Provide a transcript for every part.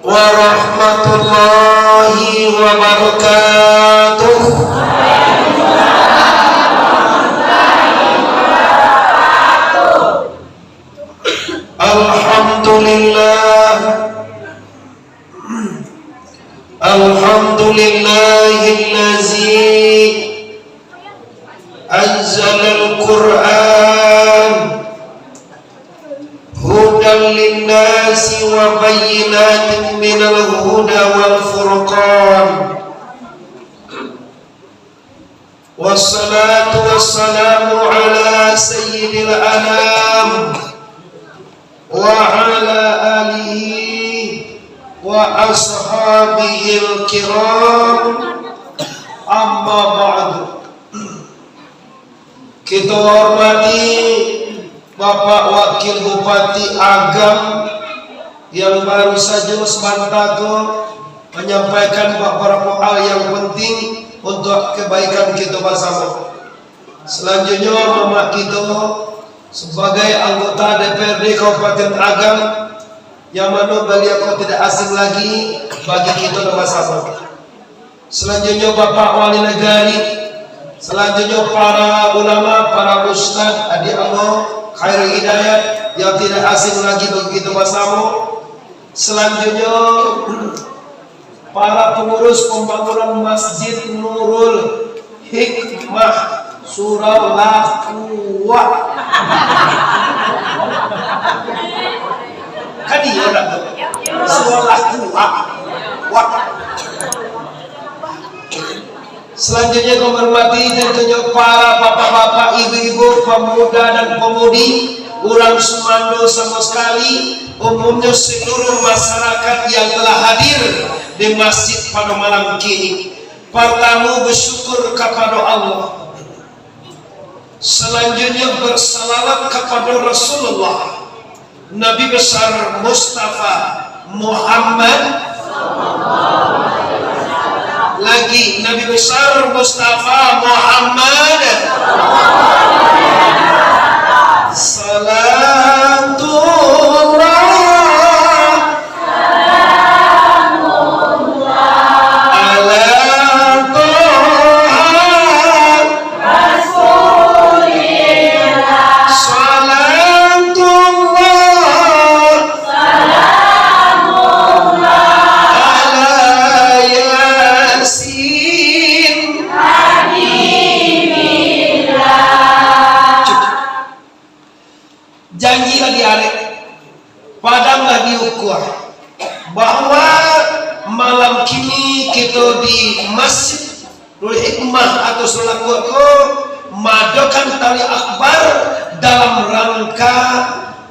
warahmatullahi wabarakatuh. Alhamdulillah, alhamdulillahillazi anzalal Qur'an hudan linnasi wa bayyinatin minal huda wal furqan. Wassalatu wassalamu ala sayyidil anam wa ala alihi wa ashabihil kiram, amma ba'du. Kita hormati Bapak Wakil Bupati Agam yang baru saja sebantago menyampaikan beberapa hal yang penting untuk kebaikan kita bersama. Selanjutnya Mama kita sebagai anggota DPRD Kabupaten Agam yang mana beliau tidak asing lagi bagi kita bersama. Selanjutnya Bapak Wali Negari, selanjutnya para ulama, para ustaz, adik Allah Khairul Hidayat yang tidak asing lagi bagi kita bersama. Selanjutnya para pengurus pembangunan Masjid Nurul Hikmah Suraulakuwa. Kadi orang Suraulakuwa. Selanjutnya kau hormati tentunya para bapak-bapak, ibu-ibu, pemuda dan pemudi, orang Sumando sama sekali, umumnya seluruh masyarakat yang telah hadir di masjid pada malam kini. Pertama bersyukur kepada Allah. Selanjutnya bersalawat kepada Rasulullah Nabi besar Mustafa Muhammad. Lagi Nabi besar Mustafa Muhammad. Salatullah ala Toha Rasulillah. Salatullah ala Yasin janjilah di arek, padamlah di ukuah bahwa malam kini kita di Masjid Nurul Hikmah atau Suraulakuwa madakan tali akbar dalam rangka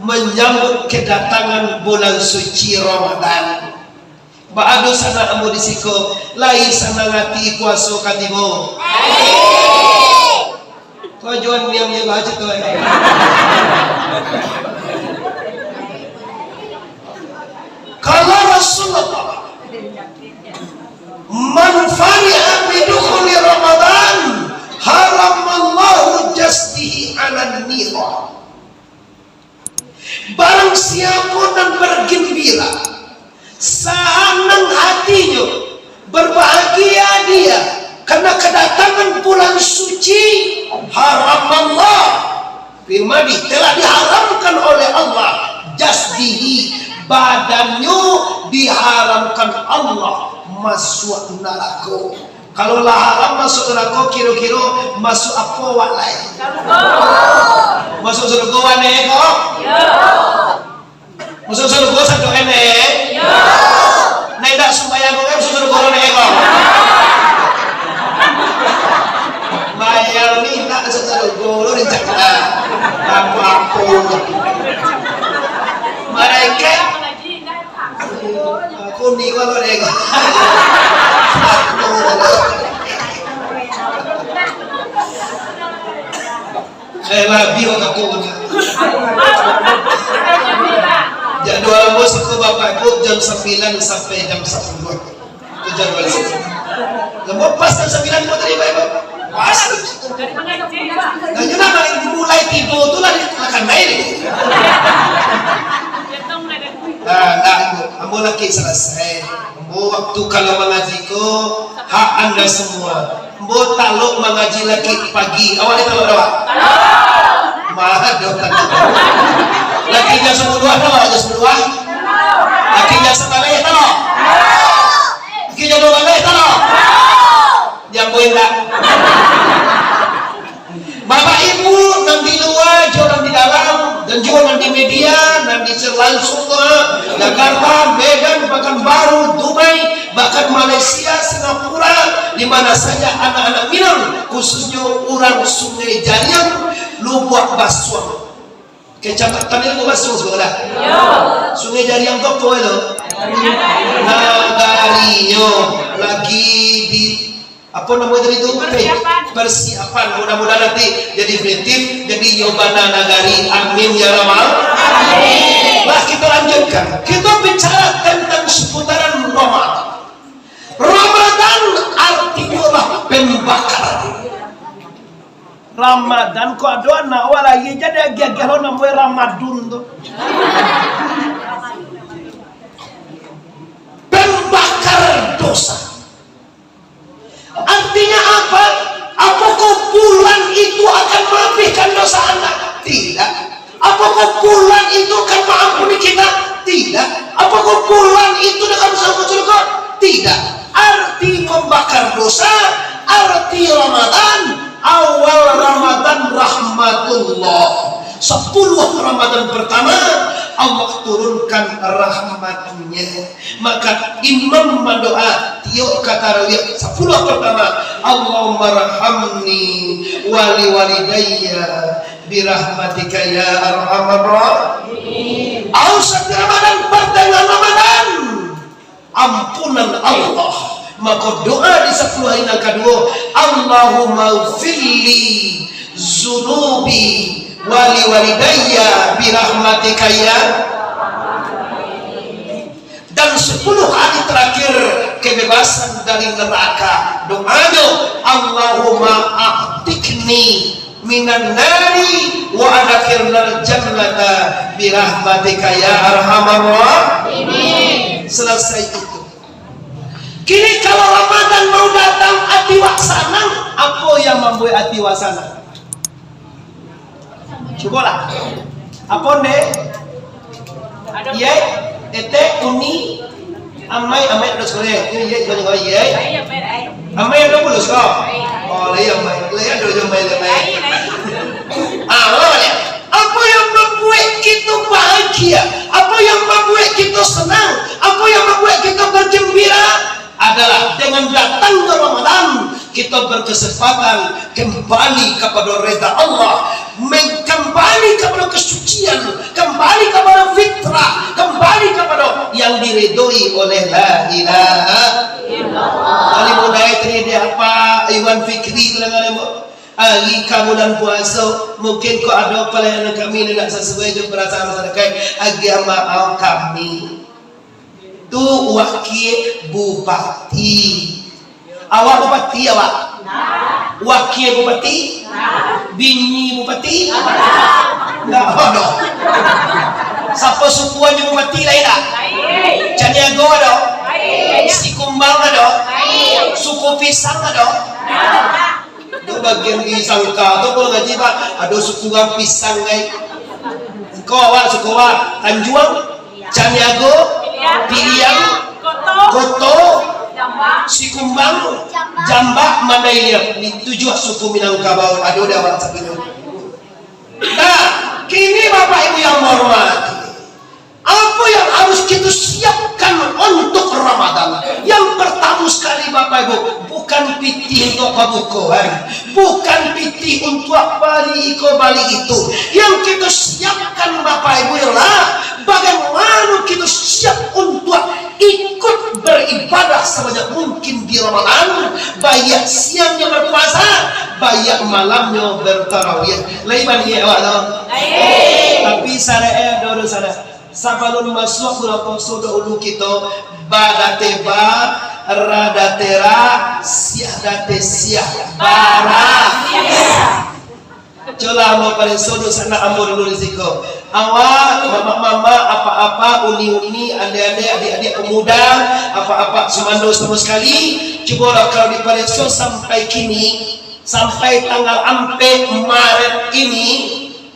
menyambut kedatangan bulan suci Ramadan. Baado sana amu disiko lai sana ngati puasa katimu. Tujuan yang baca tu. Kalau Rasulullah man fariha bidukhuli Ramadan haramallahu jasdihi 'alan nira. Barang siapa yang bergembira, senang hatinya, berbahagia dia karena kedatangan bulan suci, haramallah firman telah diharamkan oleh Allah jasdihi, badannya diharamkan Allah masuk neraka. Kalau lah haram masuk neraka, kira-kira masuk apa walai? Masuk surga wane kok? Ya. Masuk surga satu ene? Ya. Nek dak sembahyang kok masuk surga wane kok? Bayar ni tak surga lo rencana. Apa-apa. Mereka aku ni kalau mereka saya labi orang aku jadwal bos aku bapakku jam 9 sampai jam 10 itu jadwal saya lepas jam 9 mau terima ibu pas dan kenapa dimulai tidur itu lah akan main nah ibu kamu Ambo lagi selesai. Ambo waktu kalau mengaji ko hak anda semua. Ambo taluk mengaji lagi pagi. Awalnya taluk apa? Mahal dong. Lakinya semua taluk aja semua. Lakinya sekali taluk. Lakinya dua kali taluk. Jambu enggak. Bapak Ibu nang di luar, orang di dalam, dan juga nang di media, nang di langsung ke Jakarta, Medan, bahkan baru Dubai, bahkan Malaysia, Singapura, di mana saja anak-anak Minang, khususnya orang Sungai Jariang, Lubuk Baswang. Kecamatan ini Baswang sebelah. Sungai Jariang tu apa itu? Nagariyo lagi di apa namanya itu? Persiapan. Mudah-mudahan nanti jadi definitif, jadi Yobana Nagari. Amin ya rabbal alamin. Lah kita lanjutkan. Kita bicara tentang seputaran Ramadan. Ramadan artinya lah pembakaran. Ramadan ko ado na wala ye jadi agak-agak namanya Ramadun tuh. Pembakar dosa. Artinya apa? Apakah bulan itu akan memaafkan dosa Anda? Tidak. Apakah bulan itu akan mengampuni kita? Tidak. Apakah bulan itu akan masuk surga? Tidak. Arti membakar dosa, arti Ramadan, awal Ramadan rahmatullah. 10 Ramadan pertama Allah turunkan rahmatnya. Maka imam mendoa tiap kata rawiyah 10 pertama, Allahumma rahamni wali walidayya birahmatika ya arhamar rahimin. Ausat Ramadan pertengahan Ramadan ampunan Allah. Maka doa di 10 hari yang kedua, Allahumma ufirli zunubi wali walidayya birahmatika ya. Dan 10 hari terakhir kebebasan dari neraka. Doanya Allahumma a'tikni minan nari wa adkhilnal jannata birahmatika ya arhamar rahimin. Selesai itu. Kini kalau Ramadan mau datang ati waksana, apa yang membuat ati waksana? Cobalah. Apa ne? Ye, ete uni amai terus kore. Ini ye banyak kali ye. Amai ada pulus kok. Oh, le amai ada amai. Apa yang membuat kita bahagia? Apa yang membuat kita senang? Apa yang membuat kita bergembira? Adalah dengan datangnya Ramadan kita berkesempatan kembali kepada reda Allah, kembali kepada kesucian, kembali kepada fitrah, kembali kepada yang diridhoi oleh la ilaha illallah. Ali mulai tadi apa Iwan Fikri dengan hari bulan puasa mungkin kau ada pelayanan kami tidak sesuai dengan perasaan masyarakat agama kami. Tu wakil bupati. Awak bupati awak? Wakil bupati? Bini bupati? Enggak ada. Siapa sukuannya bupati lain tak? Caniago ada? Sikumbang ada? Suku Pisang ada? Itu bagian di Sangka tu kalau ngaji pak ada suku Pisang guys. Kau awak suku awak Tanjuang, Caniago, Piliang, Koto, Sikumbang, Jambak, Mandailing. Ini 7 suku Minangkabau. Aduh dah baca ini. Nah, kini Bapak Ibu yang hormati, apa yang harus kita siapkan untuk Ramadan? Yang pertama sekali Bapak Ibu, bukan piti untuk pabukuan, bukan piti untuk bali itu. Yang kita siapkan Bapak Ibu ialah bagaimana kita siap untuk ikut beribadah sebanyak mungkin di Ramadan, baik siangnya berpuasa, baik malamnya bertarawih. Laiban ya Allah. Tapi saya dulu sana. Sebelum masuk bulan puasa dahulu kita badateba radatera siadate siah bara. Coba mau pada sodo sana amor dulu risiko. awak, mama-mama, apa-apa, uni-uni, adik-adik pemuda, apa-apa semando semua sekali, cobalah kalau di Palestina sampai kini, sampai tanggal 4 Maret ini,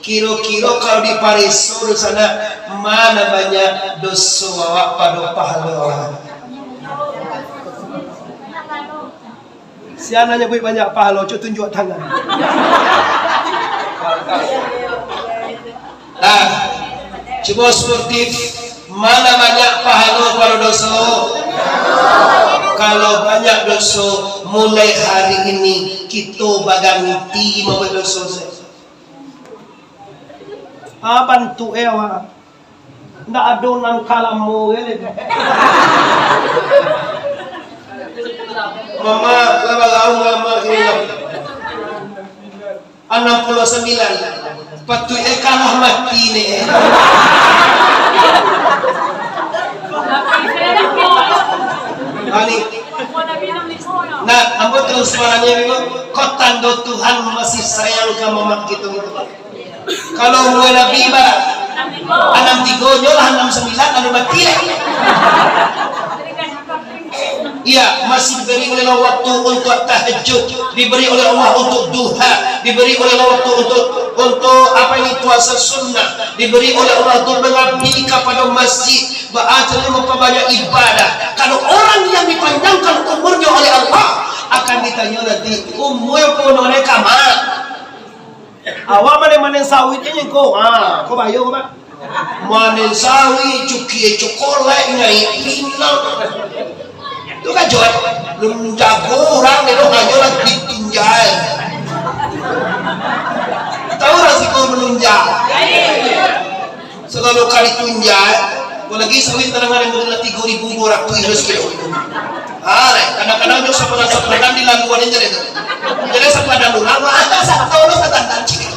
kira-kira kalau di Palestina sana mana banyak dosa awak pada pahala. Siapa nanya banyak pahala, coba tunjuk tangan. Nah, coba sportif, mana banyak pahala pada dosa? Kalau banyak dosa, mulai hari ini kita baganti membuat dosa. Bantu ewa, ndak ada nang kalamu ya. Mama, lama ini 69. Patu kalah mati nih. Nah, ambo terus suaranya itu, kau tanda Tuhan masih sayang ke mama gitu. Kalau mulai Nabi ibarat 63 nyolah 69 lalu mati. Iya, masih diberi oleh Allah waktu untuk tahajud, diberi oleh Allah untuk duha, diberi oleh Allah waktu untuk apa ini puasa sunnah, diberi oleh Allah untuk mengabdi kepada masjid, ba'atnya memperbanyak ibadah. Kalau orang yang dipanjangkan umurnya oleh Allah akan ditanya nanti umur pun oleh kamar. Awak mana sawitnya kau, kau bayu kau pak? Mana sawit, cukai cokolek, ngai pinang. Itu kan joy, belum jago orang itu hanya lagi ditunjai. Tahu resiko menunjang? Selalu kali tunjai, apalagi sawit kadang-kadang yang 3.200 kilo. Kadang-kadang juga sepadan di laluan aja itu. Jadi sepadan ulang, ada satu sepadan cik.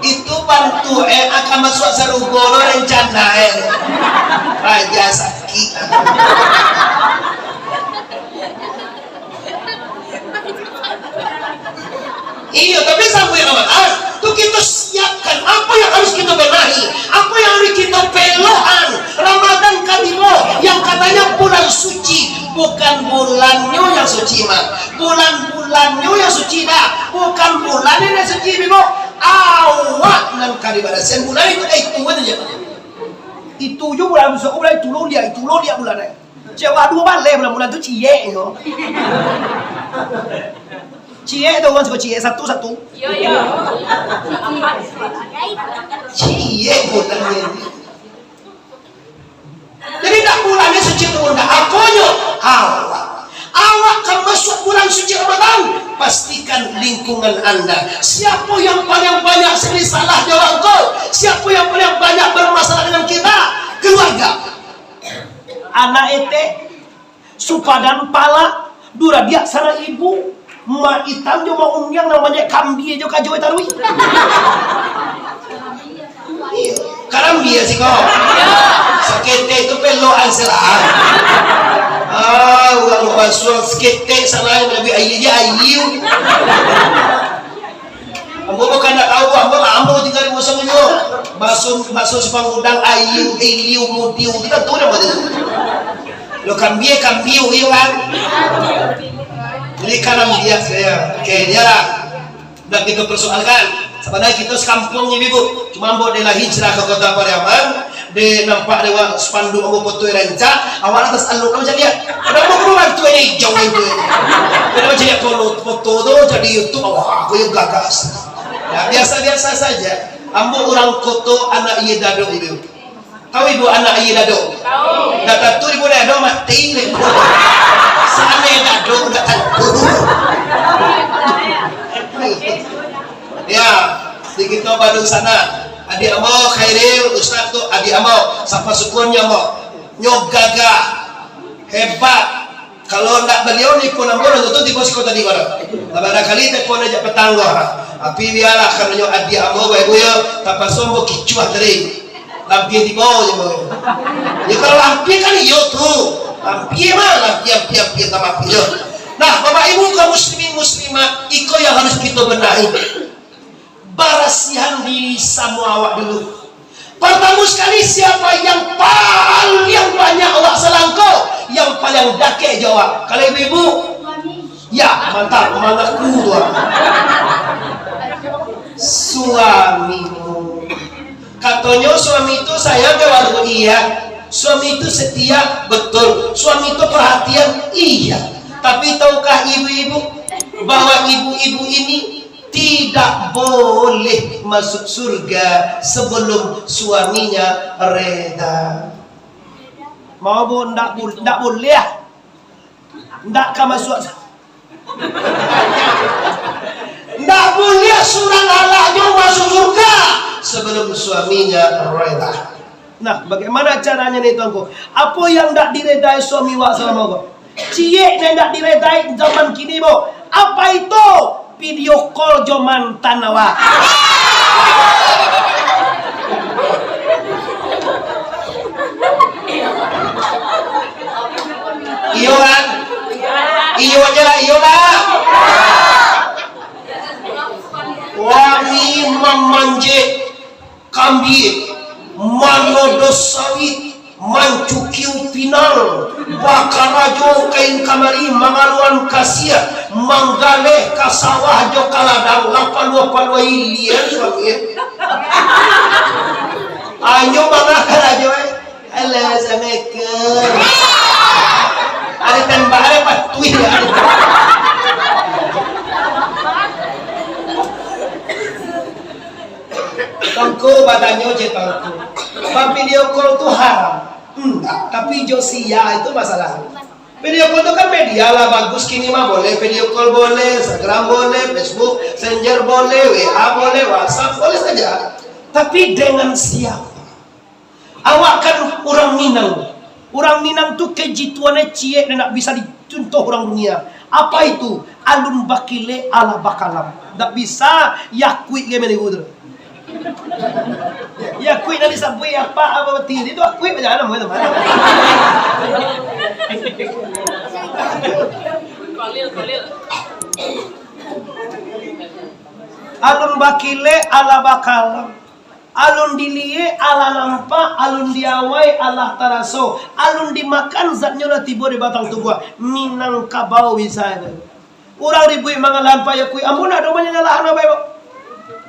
Itu bantu akan masuk sarugolo rencana Raja Saki. Iya, tapi sampai Ramadan tuh kita siapkan apa yang harus kita benahi, apa yang harus kita pelohan. Ramadan kadiro yang katanya bulan suci, bukan bulannya yang suci mah, bulan-bulannya yang suci dah, bukan bulannya yang suci bimo. Awak nan kadibara sen bulan itu itu aja. Itu juga bulan besok bulan itu lo dia bulannya. Cewa dua bulan itu cie yo. Cie itu kan suka cie satu. Iya. Cie bulannya. Jadi tak bulannya suci bunda. Aponyo awak kan masuk bulan suci Ramadan, pastikan lingkungan anda. Siapa yang paling banyak sering salah jawab kau? Siapa yang paling banyak bermasalah dengan kita? Keluarga. Anak ete, supadan pala, dura dia sana ibu, mak hitam dia mau undiang namanya kambi aja kajoy tarwi. Iya, karambia sih kau. Sakete itu peloan selah. Uang masuk skete sana yang lebih ayu. Ambo bukan nak tahu, ambo tinggal di musim itu. Masuk sepang udang ayu, mutiu kita tahu dah betul. Lo kambie iya kan? Jadi kalau dia saya kayaknya lah, dan kita persoalkan. Sebenarnya kita sekampungnya ibu, cuma ambo adalah hijrah ke kota Pariaman. De nampak dewa spanduk ambo foto rancak awal atas alur kamu jadi ada mau keluar tuh ini jauh itu ada macam ya foto tuh jadi YouTube wah aku yang gagas ya biasa saja ambo orang koto anak iya dado ibu tahu ibu anak iya dado tahu data tuh ibu dado mati sana dado udah tentu ya di kita Bandung sana adik amo Khairil Ustaz tuh adik amo sapa sukunnya mo nyok gagah hebat kalau ndak beliau ni pun ambo tuh di pos kota di mana barangkali telepon aja petanggo tapi biarlah karena nyok adik amo gue tapa sombo kicuah dari lampian di bawah ya kalau lampian kan iyo tuh lampian mah lampian sama piyo. Nah Bapak Ibu kaum muslimin muslimat iko yang harus kita benahi Barasihan diri semua awak dulu. Pertama sekali, siapa yang paling banyak awak selangkau, yang paling dakik jawab. Kalau ibu-ibu, ya mantap, manakku tua. Suamimu. Katanya suami itu sayang ke warga, iya. Suami itu setia, betul. Suami itu perhatian, iya. Tapi tahukah ibu-ibu bahwa ibu-ibu ini tidak boleh masuk surga sebelum suaminya reda? Mau bu, ndak boleh ya? Ndak kan masuk. Ndak boleh surang Allahnya masuk surga sebelum suaminya reda. Nah, bagaimana caranya nih tuanku? Apa yang ndak diredai suami wak selama kau? Cie yang ndak diredai zaman kini bo. Apa itu? Video call joman tanawa. Iyo kan? Iyo aja lah, iyo lah. Wangi memanje kambing, manodos sawit, mancukiu pinal, bakarajo kain kamari, mangaluan kasia, manggale kasawah jo kaladang, lapalua ilian suami. Ayo mangakarajo Allah assalamualaikum. Ada tembaknya patuh ya. Tangku badannya je tangku. Video call itu haram. Enggak, tapi Josia itu masalah. Video call itu kan media lah, bagus kini mah boleh video call boleh, Instagram boleh, Facebook, Messenger boleh, WA boleh, WhatsApp boleh saja. Tapi dengan siapa? Awak kan orang Minang. Orang Minang tuh kejituannya cie dan tak bisa dicontoh orang dunia. Apa itu? Alun bakile ala bakalam. Tak bisa yakui gimana itu. Ya kui nanti sampai apa betul itu kui berjalan mana mana. Alun bakile ala bakalam. Alun dilie ala nampak, alun diawai ala taraso, alun dimakan zatnya lah tiba di batang tubuh. Minang kabau bisa. Orang ribui mangalan payah kui. Ampun ada banyak nyalahan apa ibu?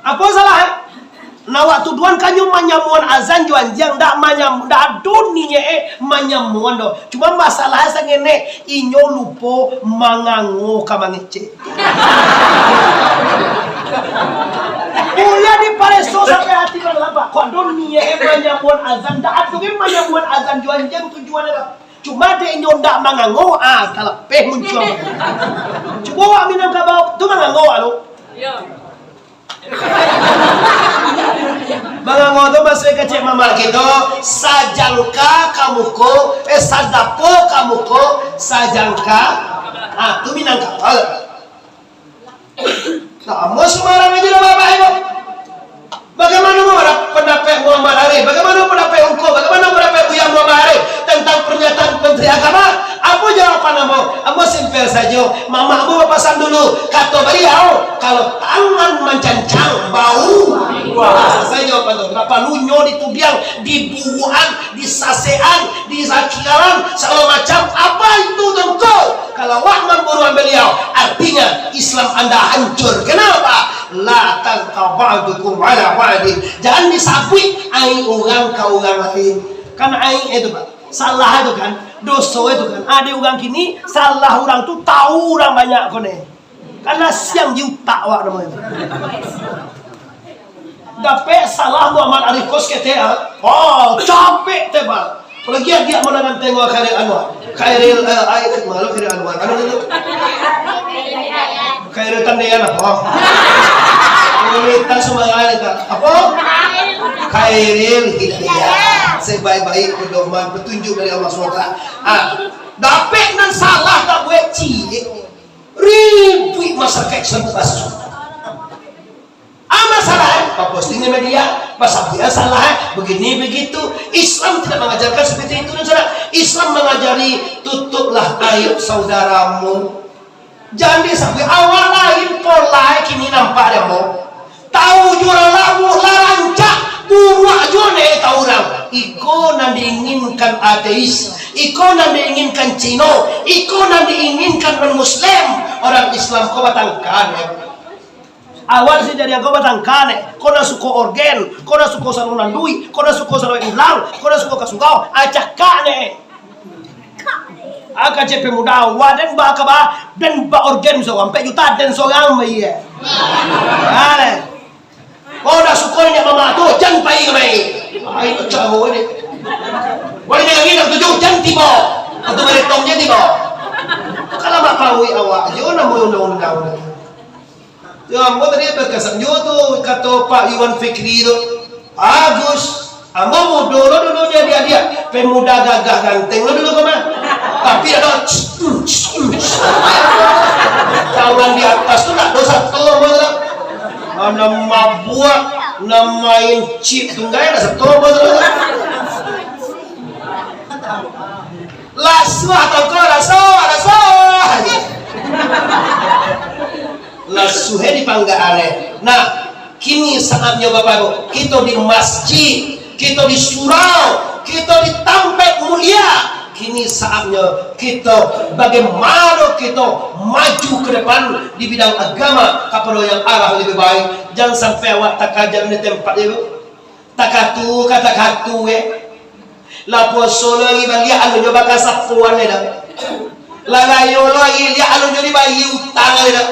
Apa salah? Nah waktu tuan kanyu manyamuan azan juan jang dak manyam dak dunia manyamuan do. Cuma masalahnya sangene inyo lupo mangango kamangece. Ulah di pareso sampai hati berlapa. Kok dunia manyamuan azan dak atuh manyamuan azan juan jang tujuannya apa? Cuma dia inyo dak mangango kalau peh muncul. Coba wak minang kabau tu mangango alu. Ya. Bangango to masih kecil mama gitu sajangka kamuko sadapo kamuko sajangka tu minang kapal. Nah, mau semarang aja lah bapak ibu. Bagaimana mau pendapat Muhammad Arif? Bagaimana pendapat Ungko? Bagaimana pendapat Buya Muhammad Arif tentang pernyataan Menteri Agama? Apa jawaban kamu? Kamu simpel saja. Mamamu pesan dulu. Kata beliau, kalau tangan mencancang bau. Wah, saya jawab itu. Kenapa lunyo ditubiang, dibuuan, disasean, disakiran, segala macam. Apa itu dengko? Kalau wakman buruan beliau, artinya Islam Anda hancur. Kenapa? La tangka ba'dukum ala ba'din. Jangan disabui aing orang ke orang lain. Kan aing itu Pak, salah itu kan, dosa itu kan. Ada orang kini salah orang tu tahu orang banyak kone. Karena siang juta wak namanya. Dapat salah Muhammad Arif kos ketea. Oh, capek tebal. Apalagi dia mau dengan tengok Khairil Anwar. Khairil ayat malu Khairil Anwar. Anu itu? Khairil Tandian apa? Kita semua kita apa? Khairil Hidayah. Sebaik-baik pedoman petunjuk dari Allah SWT. Dapat dan salah tak buat cie. Ribu masyarakat sempat. Masalah postingnya media pasal dia salah begini begitu. Islam tidak mengajarkan seperti itu. Islam mengajari tutuplah aib saudaramu. Jangan disampai awal lain pola kini nampak demo. Tahu tahu jual lamu larancak buruak jone tahu orang iko nan diinginkan ateis, iko nan diinginkan Cino, iko nan diinginkan non Muslim. Orang Islam kau batangkan ya. Awal sih dari aku batangkan kau nak suka organ, kau nak suka saluran duit, kau nak suka saluran ilang, kau nak suka kasugau acak kane aka cepe muda waden ba ka ba den ba organ so sampai juta den so yang mai ya ale kau nak suka ni mama tu jangan pai mai ai tu cawo ni boleh dengan ni nak tujuh jangan tiba atau balik tongnya tiba kalau mak paui awak je nak mau undang-undang ya mo tadi berkesan jo tu kata Pak Iwan Fikri tu Agus ambo dulu dia pemuda gagah ganteng lo dulu kemana tapi ada kawan di atas tu nak dosa tu nama mabuk namain chip tunggai ada satu lasu atau kau lasu lasu di panggaale. Nah kini saatnya Bapak Ibu kita di masjid, kita di surau, kita di tempat mulia. Kini saatnya kita bagaimana kita maju ke depan di bidang agama kepada yang arah lebih baik. Jangan sampai awak tak kajar di tempat itu tak katu kata katu lapo solo lagi bagi alu nyoba kasapuan dah lagayo lagi dia alu jadi bayi utang dah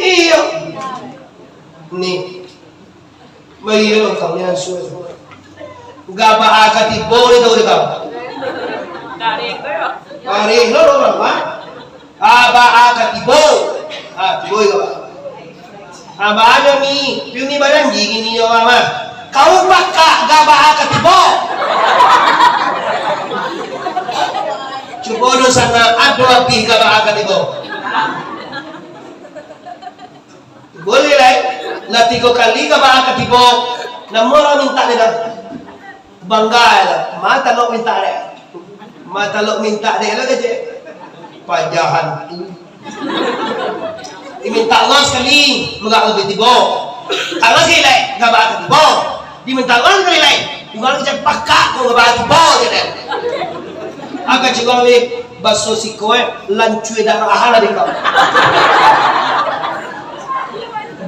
iyo nih bayi lo kau ni asuh gak bahas di boleh tahu dia Kari lo berapa? Aba akatibo, tibo itu. Aba ada mi, piuni barang gini yo mama. Kau pakak gaba akatibo. Coba do sana ada lebih gaba akatibo. Boleh lah, lah 3 kali gaba akatibo. Namun orang minta dia bangga lah, mata lo minta dia. Mata lo minta dia lah kerja pajahan tu diminta Allah sekali enggak lebih tiba kalau sekali lain enggak bakal tiba diminta Allah sekali lain juga kerja pakak kau enggak bakal tiba gitu agak juga lebih baso si koe lancui dan ahala di kau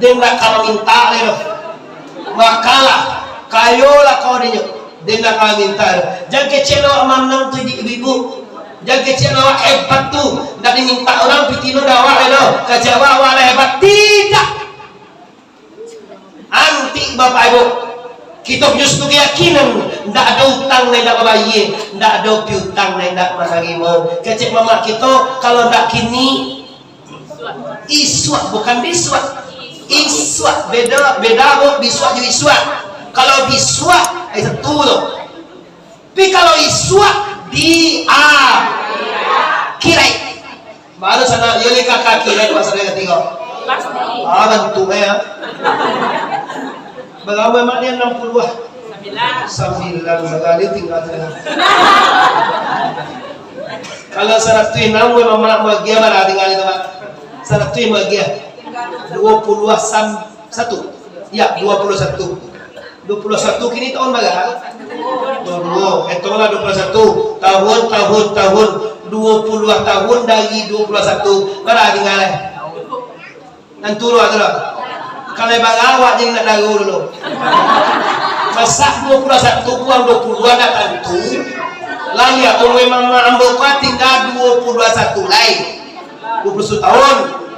dia enggak kalau minta dia makalah kayolah kau dia dia nak kau minta jangan kecil awak menang tu di ibu jangan kecil awak hebat tu nak diminta orang pitino dawak itu kejawa awak hebat tidak anti Bapak Ibu kita justru keyakinan tidak ada utang tidak bayi tidak ada piutang tidak menagimo kecil mama kita kalau tidak kini iswak bukan biswak iswak beda biswak juga iswak kalau biswak itu loh. Tapi kalau iswak di kirai. Baru sana yole kakak kirai pas ada ketiga. Bantu ya. Berapa maknya 60 ah? 9 sekali tinggal dengan. Kalau syarat tuh nang we mama bahagia mana tinggal itu Pak. Syarat tuh bahagia. 21. Ya, 21 kini tahun berapa? 22. Itu lah 21 tahun 20 tahun dari 21 berapa tinggal dan turun ada lah kalau bangawak jadi nak dagu dulu masak 21 kurang 20 ada tentu lalu ya kalau memang amboka tinggal 21 lain 21 tahun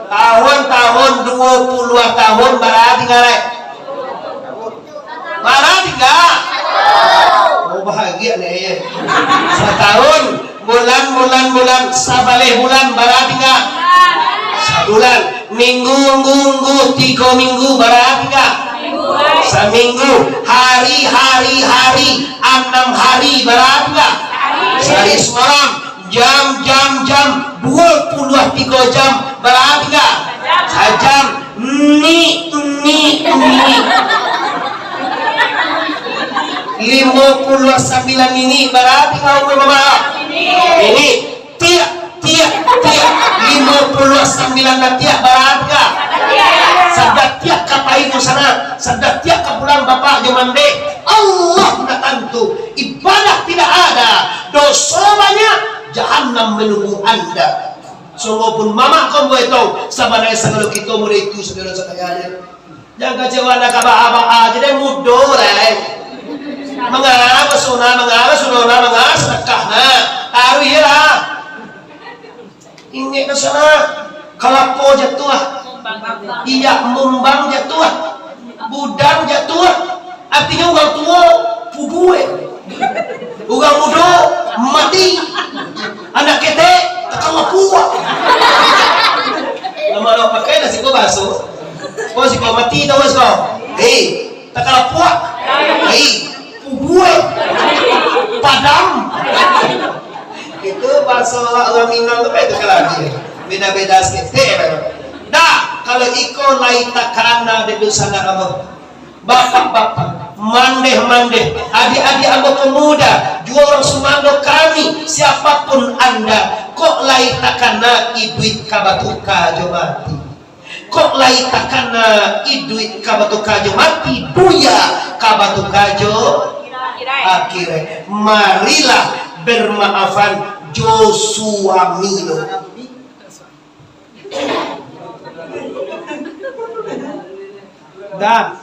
20 tahun berapa tinggal marah tinggal oh bahagia nih setahun bulan sabaleh bulan berapa tinggal sebulan minggu 3 minggu berapa tinggal seminggu hari 6 hari berapa tinggal sehari semalam jam 23 jam berapa tinggal sejam ni 59 ini berarti kau mama ini tiap 59 tiap berarti Sadatiak kapai mo sana, sadatiak kapulang bapak jomande. Allah na tantu, ibadah tidak ada, dosa banyak, jahanam menunggu Anda. So pun mama kamu itu sabanay sa kalau kita mo itu saudara sekalian. Jangan kecewa nak abah aja deh mudo lah. Mengapa sunona, mengapa sedekah nah, taruh ya lah. Ingat ke sana, kalapo jatuh, iya mumbang jatuh, budang jatuh, artinya uang tua pubue, uang muda mati, anak kete kalapua. Nama lo pakai nasi kau basuh, kau si kau mati tahu kau, tak kalapua, pubue, padam. Itu bahasa orang Minang itu lagi beda-beda sedikit. Dah kalau iko laita karena di sana kamu bapak-bapak mandeh-mandeh adik-adik anda pemuda juga orang sumando kami siapapun anda kok laita karena iduit kabatuka jomati kok laita karena iduit kabatuka jomati buya kabatuka jo akhirnya marilah bermaafan Joshua Milo. Dah,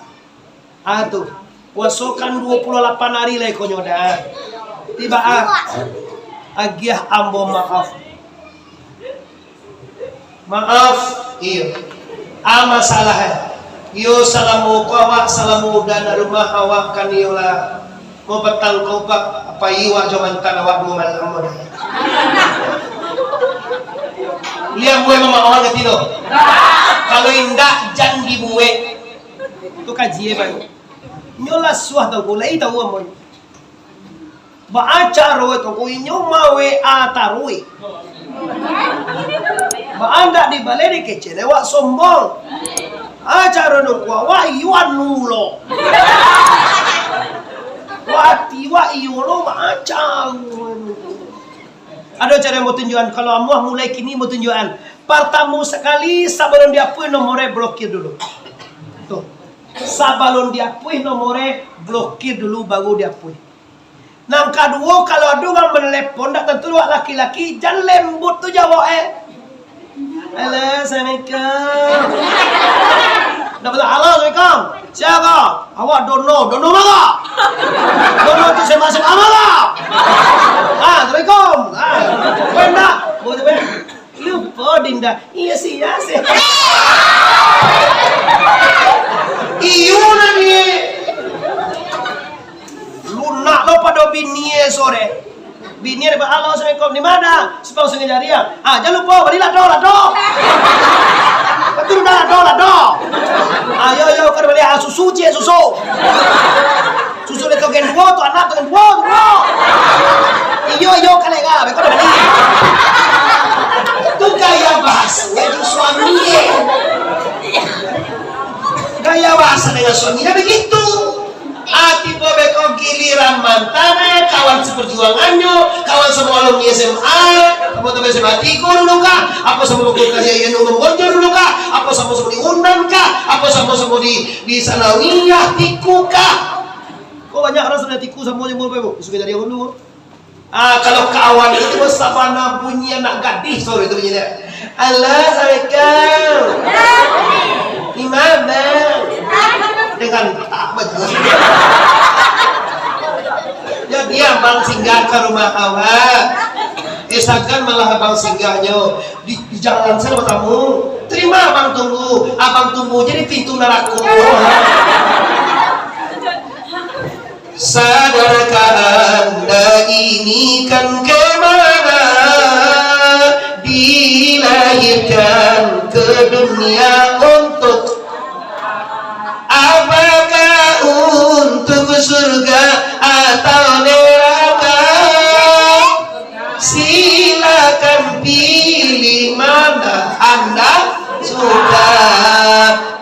atuh, puasokan 28 hari lah konyo dah. Tiba agiah ambo maaf. Maaf, iya. Masalah. Yo salamu kawa salamu dan rumah awak kan yola. Mau petang kau pak apa iwa jaman tanah awak mau malam mau. Lihat gue mama orang ketido. Kalau indah jangan dibuat. Itu kaji bayu. Nyola suah tau ko lai tau mo. Ba acaro to ko inyo mawe atarui. Ba anda di balere kecele wa sombong. Acaro no ko wa iwan nulo. Wati wa iolo ba acaro. Ada cara yang mau tunjukkan kalau Allah mulai kini mau tunjukkan. Pertama sekali sebelum diakui nomornya blokir dulu. Tuh. Sebelum diakui nomornya blokir dulu baru diakui. Yang kedua kalau ada orang menelepon tak tentu laki-laki jangan lembut tuh jawab halo assalamualaikum. Dapat halo assalamualaikum. Siapa? Awak dono mana? Dono tu saya masuk amalah. Assalamualaikum. Benda, boleh benda. Lupa Dinda. Iya sih. Iyo nani. Lunak lo pada bini sore. Bini ada halo assalamualaikum di mana? Sepang sengaja dia. Jangan lupa beri lado. Betul dah lado. Ayo kan beli susu. Susu le kau gendwo tu anak tu gendwo. Iyo kan lega, kau dah beli. Tu gaya bahasa dengan suami. Gaya bahasa dengan suaminya begitu. Tiba beko giliran mantannya, kawan seperjuangannya, kawan semua alumni SMA, teman-teman SMA tiku dulu kah? Apa sama kuliah yang nunggu dulu kah? Apa sama-sama diundang kah? Apa sama-sama di sanawiyah tiku kah? Kok banyak orang sudah tiku sama yang mau suka jadi dulu. Kalau kawan itu sabana bunyi anak gadis sore itu bunyinya. Allah assalamualaikum. Gimana? Dengan tak betul. Ya dia bang singgah ke rumah awak. Esakan malah abang singgahnya di jalan sana kamu. Terima abang tunggu. Abang tunggu jadi pintu neraka. Sadarkah anda ini kan kemana dilahirkan ke dunia untuk apakah untuk surga atau neraka? Silakan pilih mana anda suka.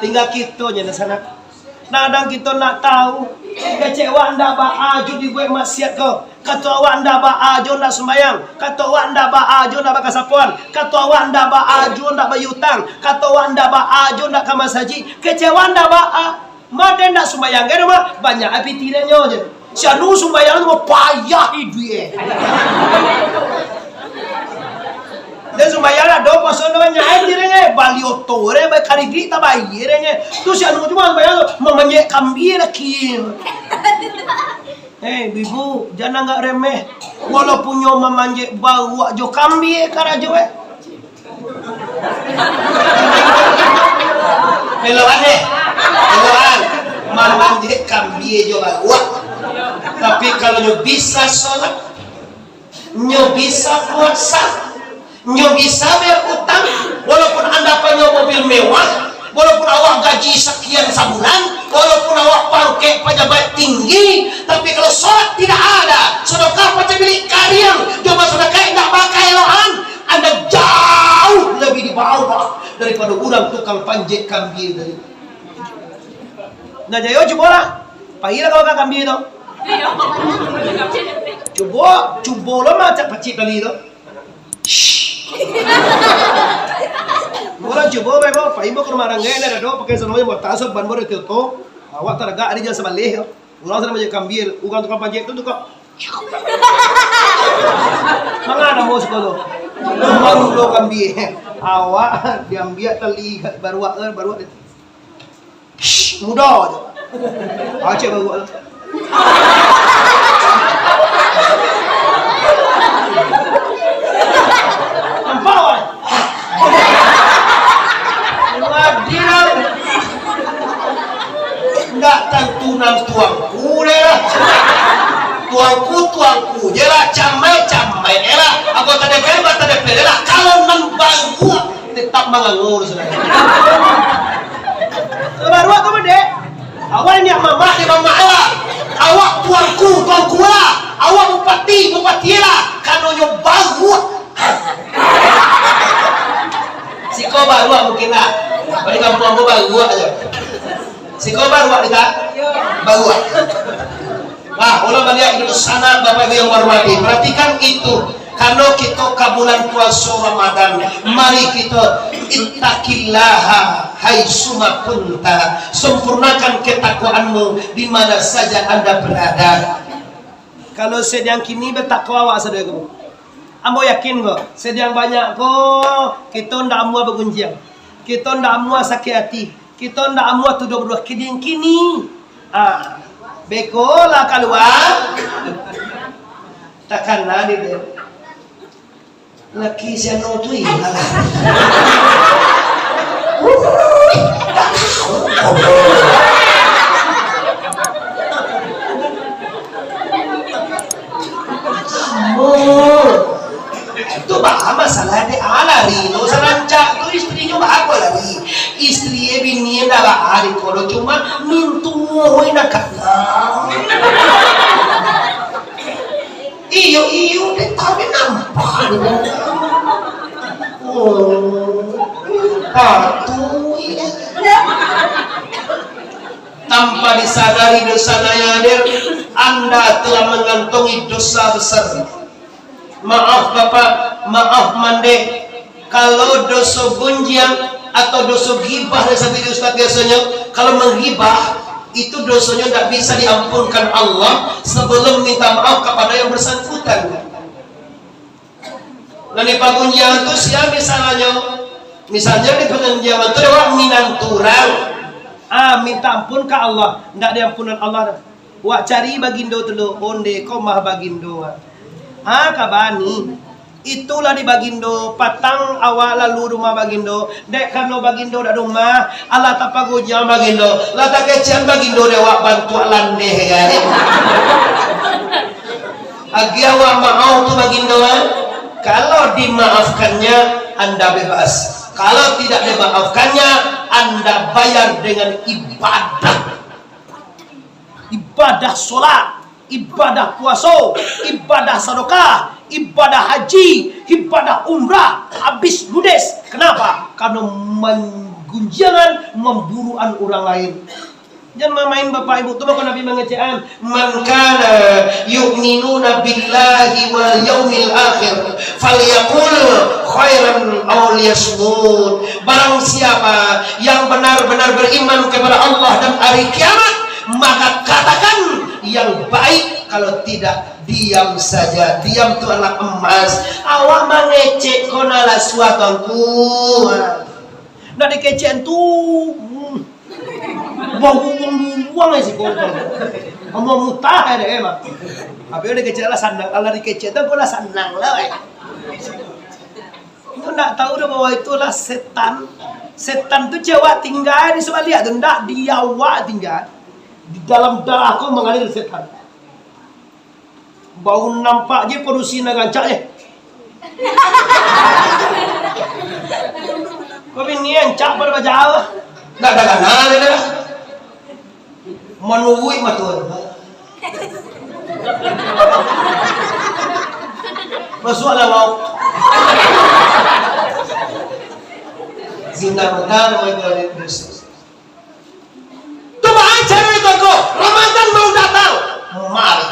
Tinggal kita nya sana. Nadang kita nak tahu kecewa anda baju dibuat maksiat kau. Kata awak ndak baajo ndak sembayang. Kata awak ndak baajo ndak bakasapuan. Kata awak ndak baajo ndak bayutang. Kata awak ndak baajo ndak kamas haji. Kecewa ndak baa. Made ndak sembayang ke rumah banyak api tirenya aja. Sianu sembayang tu payah dia. Dan sembayang ada pasal namanya airnya bali otore ba karigi ta bayirnya. Tu sianu cuma sembayang memanyek kambing lagi. Bibu, jangan nggak remeh. Walaupun nyo memanjek bawa jo kambing karajo Peloan memanjek kambing jo bawa. Tapi kalau nyo bisa sholat, nyo bisa puasa, nyo bisa bayar utang, walaupun anda punya mobil mewah, walaupun awak gaji sekian sebulan, walaupun awak paruke pejabat tinggi, tapi kalau sholat tidak ada, sedekah macam milik kalian, coba sedekah tidak pakai lohan, anda jauh lebih di bawah daripada orang tukang panjek kambing dari. Nah jayo coba lah, pahira kau kan kambing itu. Coba lo macam pacik kali itu. Orang coba baik kau, pahim ke rumah ranggai ada do pakai semuanya buat tasuk ban baru itu to. Awak teragak ada jangan sebaleh. Orang sana macam kambing, ugang tukang panjat itu tukang. Mangana mau sekolah. Baru lo kambing. Awak diambil tali baru mudah aja. Aceh baru. Nampak? Enggak tentu nam tuangku lah. Tuangku je lah, camai lah. Aku tak ada lah. Kalau nan bangku tetap mengangur saudara. Baru aku mende. Awalnya mama di mama lah. Awak tuangku lah. Awak bupati lah. Kalau nyo bangku. Siko baru mungkin lah. Bagi kampung aku baru aja. Siko baru kita baru. Nah, ulah balik itu sana Bapak Ibu yang hormati. Perhatikan itu. Kalau kita ke bulan puasa Ramadan, mari kita ittaqillaha haitsuma kunta. Sempurnakan ketakwaanmu di mana saja Anda berada. Kalau sedang kini bertakwa awak saudara kamu. Ambo yakin kok, sedang banyak kok kita ndak amua bergunjang. Kita ndak amua sakit hati. Kita ndak amua tuduh berdua kini. Beko lah keluar. Takkan lah dia. Laki siapa tu ini? Itu bah masalah dia alari. No selancak tu istrinya bah apa lagi? Istri bini dah bah hari kalau cuma mintu nak kalah. Iyo dia tahu nampak. Tanpa disadari dosanya hadir, Anda telah mengantongi dosa besar. Maaf Bapak, maaf Mande, kalau dosa gunjang atau dosa ghibah seperti Ustaz biasanya, kalau menghibah itu dosanya tidak bisa diampunkan Allah sebelum minta maaf kepada yang bersangkutan. Nah di pagunjang itu siapa misalnya di pagunjang itu ada minanturang, minta ampun ke Allah, tidak ada ampunan Allah. Wak cari bagindo telu onde kau mah bagindo. Kabani itulah di bagindo patang awal lalu rumah bagindo dek kano bagindo dak rumah Allah tapago jam bagindo la tak kecian bagindo dewa bantu lande ya agi awak mau tu bagindo kalau dimaafkannya Anda bebas, kalau tidak dimaafkannya Anda bayar dengan ibadah sholat, ibadah puasa, ibadah sedekah, ibadah haji, ibadah umrah, habis ludes. Kenapa? Karena menggunjangan memburuan orang lain. Jangan main bapak ibu. Tuh Nabi mengejaan, man kana yu'minuna billahi wal yaumil akhir falyaqul khairan aw liyasmut. Barang siapa yang benar-benar beriman kepada Allah dan hari kiamat, maka katakan yang baik, kalau tidak diam saja. Diam itu adalah emas. Awak mengecek konala suatanku. Nah dikecekan tuh buang si kontol. Kamu mutah ada emang. Tapi udah kecil lah sandang. Kalau dikecil tuh lah sandang lah. Itu nggak tahu dah bahwa itulah setan. Setan tuh Jawa tinggal di sebelah lihat. Nggak di Jawa tinggal. Di dalam darahku mengalir setan. Bau nampak je produksi nagancak je. Kau ini encak pada Jawa. Nggak ada kanal ya dah. Menuwi matur. Masuk lah mau. Zina benar mau ikut Kristus. Coba aja itu kok. Ramadan mau datang. Mari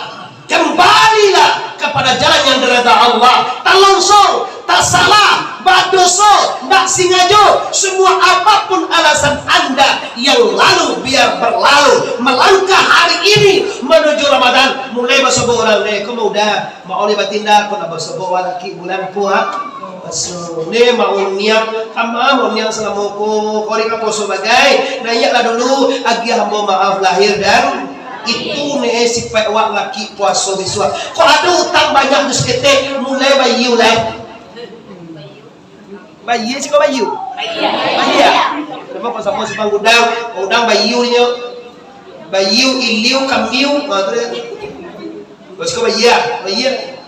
kembalilah kepada jalan yang direda Allah. Tak longsor, tak salah, bak dosa, tak singajo. Semua apapun alasan Anda yang lalu biar berlalu. Melangkah hari ini menuju Ramadan. Mulai bersobo orang ni. Kau muda mau oleh batinda. Kau nak bersobo laki bulan puasa. Ni mau niat kama mau niat selama ko kori kapo sebagai. Nah iyalah dulu agi hamba maaf lahir dan itu nih si pewak laki puasa biswa. Kok ada utang banyak dus kete mulai bayu lah. Bayu sih kok bayu. Bayu ya. Lepas pas sama si udang, udang bayunya. Bayu iliu kamiu, bos kok bayu ya, bayu.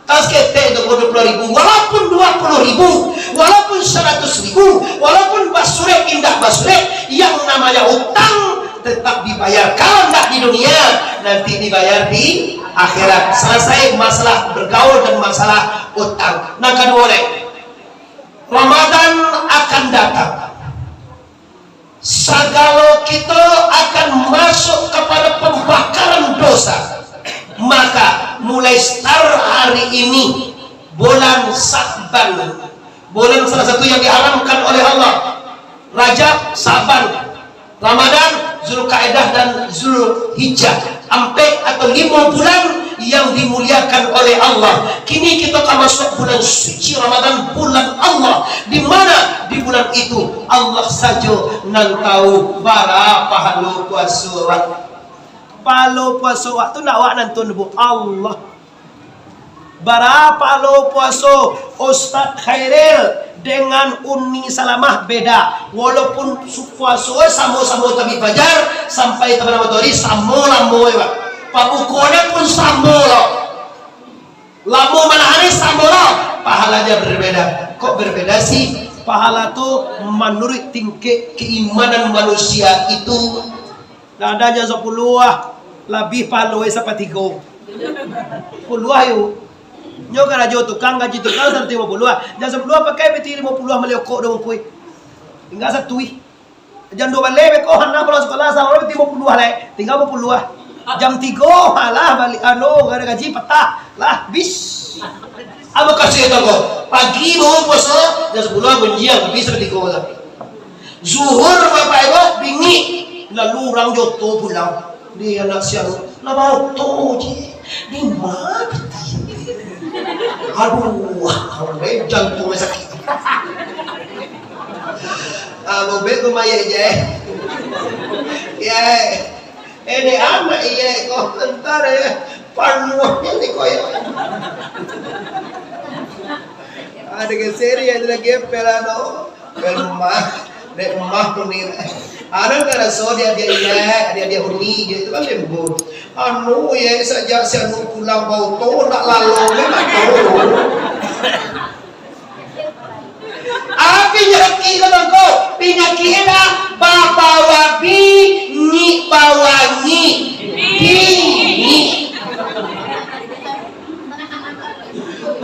Tas kete itu 20.000, walaupun 20.000, walaupun 100.000, walaupun basure indah basure, yang namanya utang tetap dibayar. Kalau enggak di dunia, nanti dibayar di akhirat. Selesai masalah bergaul dan masalah utang. Nah kedua Ramadan akan datang. Segala kita akan masuk kepada pembakaran dosa. Maka mulai start hari ini bulan Sa'ban, bulan salah satu yang diharamkan oleh Allah, Rajab, Sa'ban, Ramadan, Zulkaidah dan Zulhijjah, sampai atau 5 bulan yang dimuliakan oleh Allah. Kini kita akan masuk bulan suci Ramadan, bulan Allah, di mana di bulan itu Allah saja yang tahu berapa halu puasa. Palo puasa waktu nak wak nantun bu Allah. Berapa lo puasa Ustaz Khairil dengan Uni Salamah beda. Walaupun puasa sama-sama tabi fajar sampai teman matahari sama lambo ya. Pabukone pun sama lo. Lambo mana hari sama lo. Pahalanya berbeda. Kok berbeda sih? Pahala tuh menurut tingkat keimanan manusia itu. Nah ada aja 10 lebih pahalanya seperti go. 10 yuk. Nyo kan aja tukang gaji tukang 150. Jangan 10 pakai peti 50 meliokok dong kuy. Tinggal 1 Jam 2 balik kok hendak pulang sekolah sama peti 50 lah. Tinggal 50. Jam 3 malah balik gara gaji petah lah bis. Apa kasih itu kok? Pagi mau puasa jam 10 benjiang habis seperti kau lah. Zuhur bapak ibu bingi lalu orang joto pulang. Dia anak siang lah mau tu je. Di mana? Aduh, orang jantung sakit. Mobil tu maya je. Ya, ini anak iya kau entar panuhnya ni kau ya. Ada keseri ada lagi pelano, pelumah, rumah punir. Ada kan so dia iya uni dia itu kan lembut. Anu ya saja si anu pulang bau to nak lalu memang to. Pinyaki kalau kau pinyaki dah bawa ni bawa ni.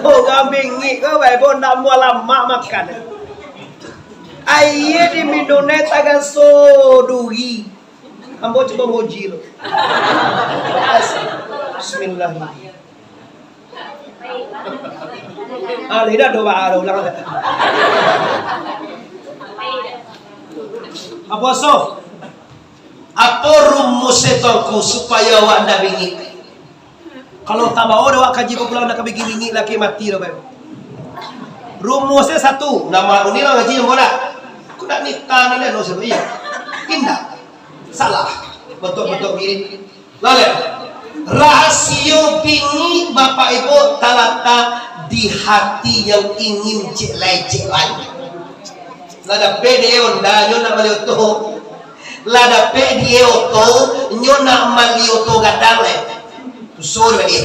Oh kambing ni kau baik pun nak mua lama makan. Ayah di Mindonet agak sodui. Ambo coba moji lo. Bismillah. Lidah doa ulang ada. Apa so? Apa rumusnya tolku supaya awak ndak bingit? Kalau tak mau awak kaji kau pulang nak bingit laki mati lo bae. Rumusnya satu. Nama ini lah ngaji yang bola. Aku nak nikah nanti lo sebenarnya. Indah. Salah. Betul-betul gini. Lalu rasio bini bapak ibu talata di hati yang ingin jelai-jelai. Lada pedeo ndanyo na malioto. Lada pedeo to nyona malioto gadale. Kusori bagi.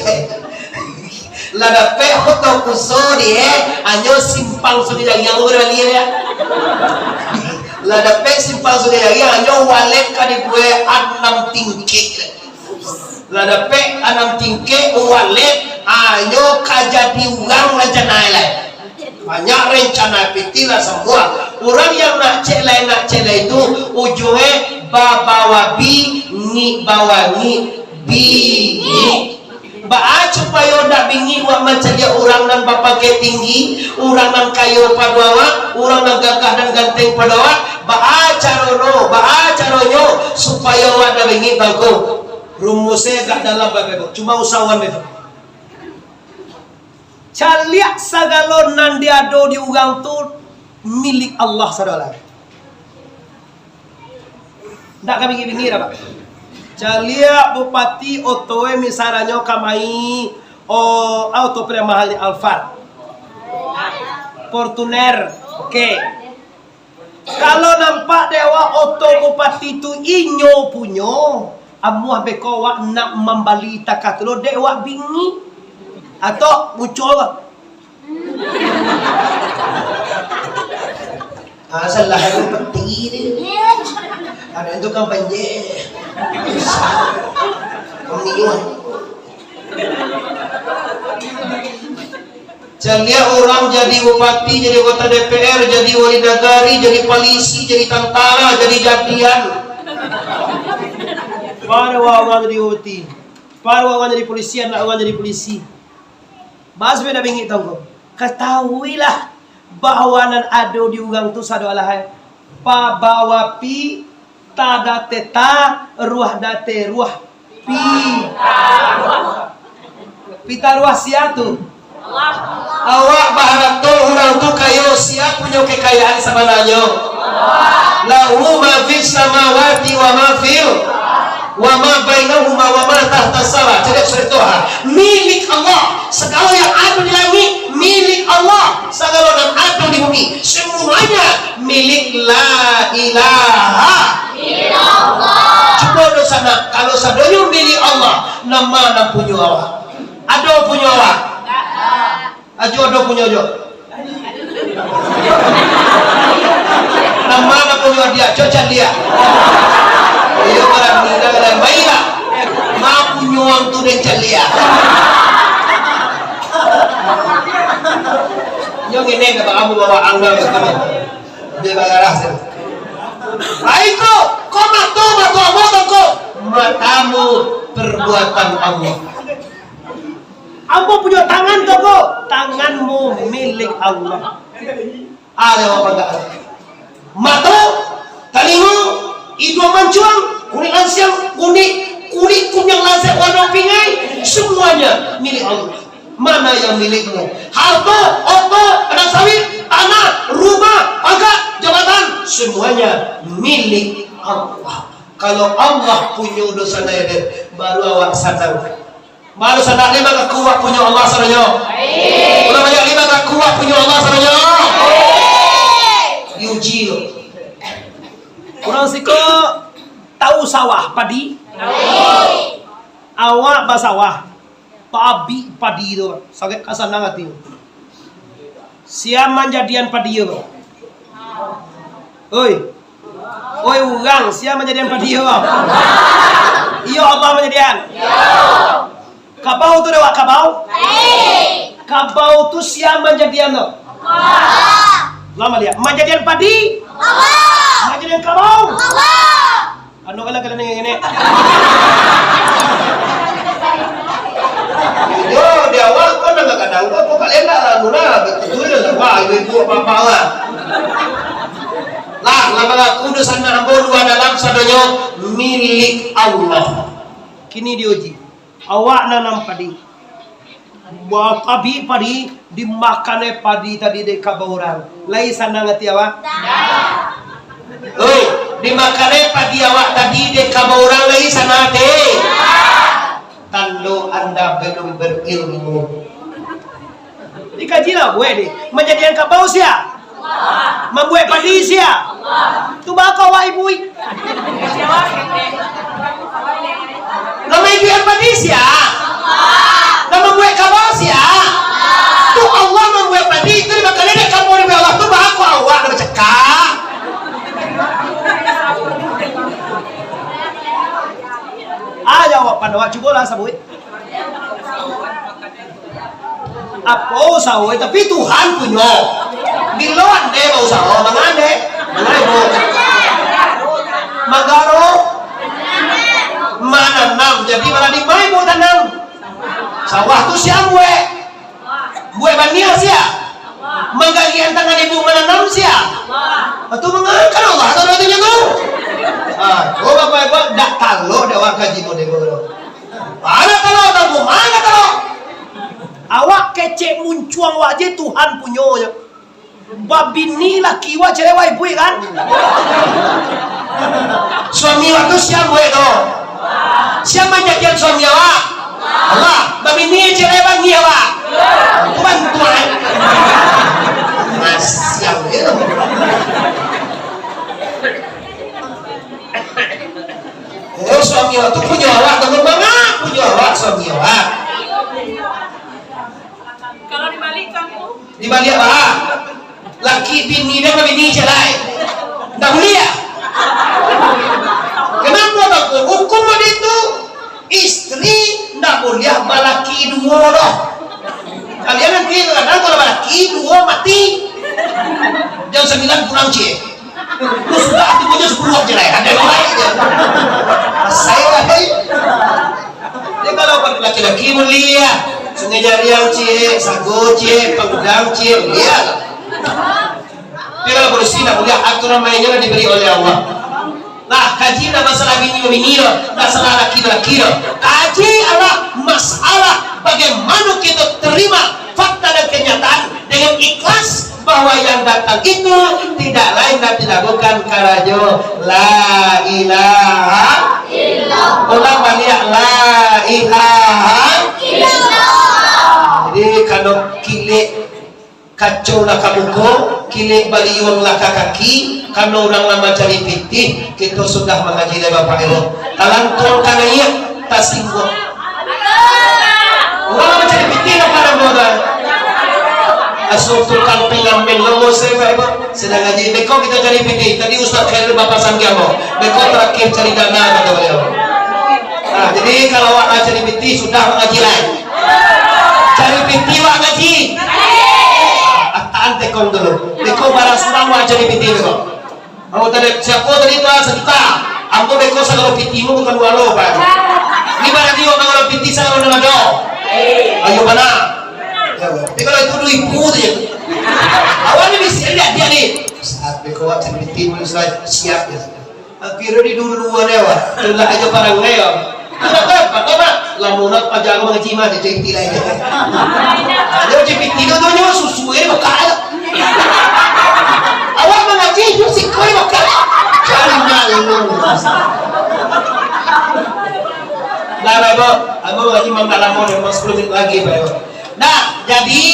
Lada pe hoto kusori anyo simpang sudi yang ora liya. Lada pe simpang sudi yang anyo walek kadi gue 6 tingkik. Lada pe 6 tingkik walek anyo kajadi uang lanjanai. Banyak rencana petilah semua. Orang yang nak celai itu ujungnya bawabi ni bawangi bi. Baa supaya ndak bingi wa mencegah orang nan bapak ke tinggi, orang nan kayo padawa, orang nan gagah dan ganteng padawa. Baa caronyo supaya wa ndak bingi bago. Rumusnya gak dalam bapak cuma usahawan itu. Caliak sagalo nan diado di ugang tu milik Allah saudara. Ndak kami bingi apa? Calia bupati otoe misalnya kamai auto mahal di Alphard Fortuner. Oke. Kalau nampak dewa oto bupati itu inyo punyo amuah bekowa nak membali takatlo dewa bingi atau muncul asal lahir penting ada itu kan banjir pemilihan Celia orang jadi bupati, jadi kota DPR, jadi wali nagari, jadi polisi, jadi tentara, jadi jadian para wawan jadi uti para wawan jadi polisi, anak wawan jadi polisi. Mas beda bingi tonggo ketahuilah bahwa nan ado di ugang tu sado alahai pa bawapi tada teta ruah date ruah pi pita ruah siatu awak baharap tu orang tu kayo siap punya kekayaan sebenarnya lahu ma fis samawati wa ma fil wa ma bainahuma wa ma tahta sawa. Jadi surat Tuhan milik Allah, segala yang ada di langit milik Allah, segala yang ada di bumi semuanya milik la ilaha illallah. Coba do sana kalau sadonya milik Allah nama punya awak ada punya awak ajo ada punya ajo nama punya dia coca dia iyo barang nila dan baira ma punya orang tu dan calia yo ngene ka kamu bawa angga betul dia bagarah sih aiko ko matamu perbuatan Allah. Ambo punya tangan toko, tanganmu milik Allah. Ada apa enggak? Mata, telinga, hidung mancuang, kulit lansiang, kulit kunyang lansiang warna pingai, semuanya milik Allah. Mana yang milikmu? Harta, oto, anak sawit, tanah, rumah, pangkat, jabatan, semuanya milik Allah. Kalau Allah punya dosa naya, baru awak sadar. Baru sadar lima kekuat punya Allah saranya. Ulah banyak lima kekuat punya Allah saranya. Diuji lo. Orang siko tahu sawah padi? Awak basawah. Pabi padi itu, sakit kasana ngati. Siapa manjadian padi itu? Oi, urang siapa manjadian padi itu? Iyo Allah manjadian. Kabau tu dewa kabau? Kabau tu siapa manjadian lo? Lama lihat. Manjadian padi? Manjadian kabau? Ano kala kala ini? bapak lah. Lah lama kudusan na ambo dua dalam sadonyo milik Allah. Kini diuji. Awak nanam padi. Buat padi dimakannya padi tadi di kabau orang. Lai sana ngati awak? Oh, dimakannya padi awak tadi di kabau orang lai sana deh. Tando Anda belum berilmu. Dikajilah gue deh. Menjadikan kabau sia. Membuat padi sia. Tu bakal wa ibu. Nama ibu yang padi sia. Nama membuat kabau sia. Tu Allah membuat padi itu dimakannya di kabau oleh Allah tu bakal awak nak cekak. Aja awak pandawa cuba lah sabui. Apa usah tapi Tuhan punya. Biloan deh mau usah, mangande, mangande, magaro, mananam. Jadi malah di mana mau tanam? Sawah tu siang gue banil sia. Menggagian tangan ibu menanam sia. Atau mengangkat Allah atau nantinya tu. Oh bapak ibu dak kalau dewa kaji mau dego. Mana kalau tahu mana kalau? Awak kecek muncuang wajah Tuhan punya. Babini laki wa cewek ibu kan? Suami waktu siang gue tu. Siapa jadian suami awak? Allah. Babini cewek bangi awak. Tuhan Tuhan. Siang itu. Oh suami waktu punya awak teman banget punya awak suami awak. Kalau dibalik kamu? Dibalik apa? Laki bini dan bini celai. Tak mulia. Kenapa tak hukum itu? Istri tak boleh balaki dua loh. Kalian nanti kadang kalau balaki dua mati. Jam 9 pulang cie. Lu sudah hati punya 10 celai. Ada yang lain. Saya lagi. Dia kalau laki-laki mulia. Sungai Jariang cie, Sago cie, Pagudang cie, mulia. Tapi kalau bersih nak mulia, aturan mainnya diberi oleh Allah. Nah, kaji na masalah bini masalah laki-laki. Kaji adalah masalah bagaimana kita terima fakta dan kenyataan dengan ikhlas bahwa yang datang itu tidak lain dan tidak bukan karajo la ilaha illallah. Ulang balik la ilaha illallah. Jadi kalau kilik kacau lah kamuko, kilik baliung lah kaki, kalau orang lama cari pitih, kita sudah mengaji dari Bapak Ibu. Talantun kananya tak singgung. Orang lama cari pitih lah para bodoh. Asal tukang pengamen logo saya Bapak Ibu. Sedang ngaji, beko kita cari pitih. Tadi Ustaz Khairul Bapak Sanggiamo, beko terakhir cari dana kata beliau. Nah, jadi kalau awak cari pitih sudah mengaji lain. Cari pitih awak ngaji. Ante kong dulu, beko barang surang wajah di piti beko. Kamu tadi siapa tadi itu sejuta. Ambo beko sagalo pitimu bukan walo pak. Ini barang dia orang piti sagalo dengan do. Ayo mana? Tapi kalau itu 2.000 saja. Awalnya bisa lihat dia nih. Saat beko wajah di piti mulai siap ya. Akhirnya di dulu dewa. Itulah aja barang leo. Apa? Lamunat pajago mga cima di JP lain. Ada JP tiga tu nyo susuin bakal. Awak mengaji si koi bakal. Cari malu. Nah, Bapak, aku mengaji mengalaman yang 10 menit lagi, Bapak. Nah, jadi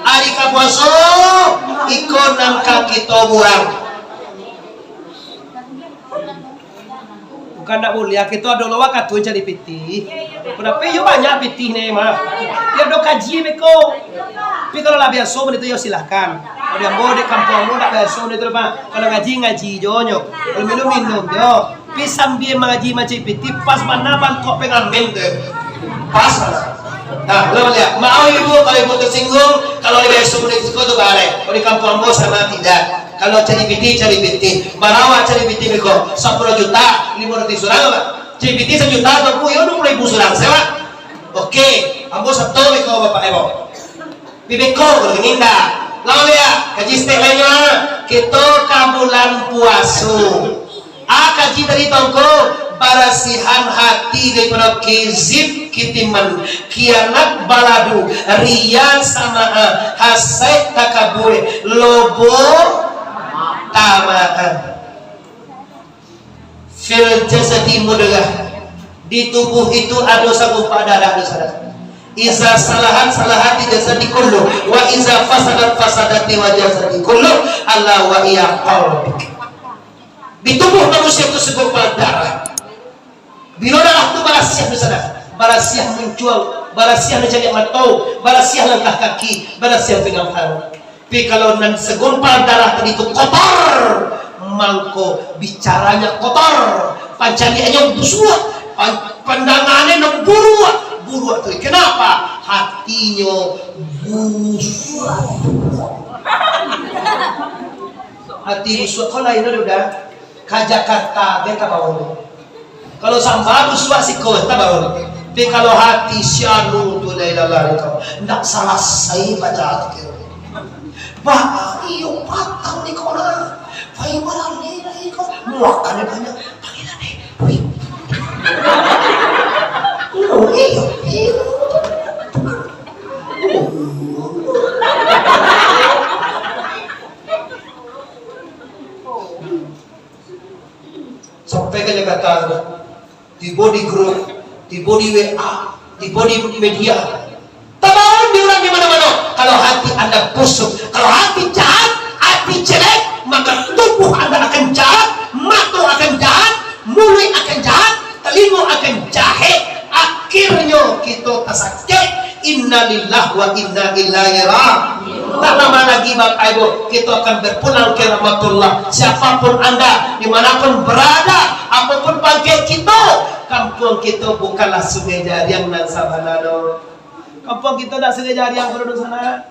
hari kapuaso ikon nang kaki toburang. Bukan tak boleh, kita ada lawa katun cari piti. Kenapa yo banyak piti nih mah? Dia do kaji beko. Tapi kalau lah biasa itu yo silahkan. Kalau yang mau di kampung mau tak biasa itu apa? Kalau ngaji jonyo, kalau minum yo. Tapi sambil mengaji macam piti pas mana bantu pengamen tu. Pas. Nah, lo lihat. Mau ibu kalau ibu tersinggung, kalau di biasa itu tu balik. Kalau di kampung mau sama tidak. Kalau cari piti, barawa cari piti beko 10 juta, 500 surang apa? Cari piti 1 juta, aku yo 20.000 surang sewa. Oke, ambo 1 beko bapak ibu. Bibeko kalau ninda, Lalu ya, kaji istilahnya kita kabulan puasu. Kaji dari tongko barasihan hati daripada kezib kitiman kianat baladu riya sama hasai takabur lobo tamaan fil jasadi mudghah. Di tubuh itu ada sagupa darah saudara. Iza salahan salahati jasadi kullu wa iza fasadat fasadati wa jasadi kullu Allah wa iya qalbik. Di tubuh manusia itu segumpal darah. Bila darah itu barasiah saudara. Barasiah menjual, barasiah menjadi matau, barasiah langkah kaki, barasiah pegang tangan. Tapi kalau nan segumpal darah tadi itu kotor, mangko bicaranya kotor, pancariannya busuk, pandangannya nemburu. Buru itu kenapa? Hatinya busuk. Hati busuk kalau ini udah ke Jakarta beta bawa. Kalau sampai busuk sih kau tak bawa. Tapi kalau hati sianu tu dari lalari kau, ndak salah saya baca tu. Bah, iyo patang ni kau na. Pai malam ni kau muakannya banyak. Panggil ni. Sampai ke Jakarta di body group, di body WA, di body media. Tabaran di orang di mana-mana. Kalau hati Anda busuk, kalau hati jahat, hati jelek, maka tubuh Anda akan jahat, mata akan jahat, mulut akan jahat, telinga akan jahat. Akhirnya kita tersakit. Innalillahi wa inna ilaihi raji'un. Tak lama lagi Bapak Ibu kita akan berpulang ke rahmatullah. Siapapun Anda, dimanapun berada, apapun bangkai kita, kampung kita bukanlah Sungai Jariang dan Sabanado. Kampung kita tak Sungai Jariang berduduk sana.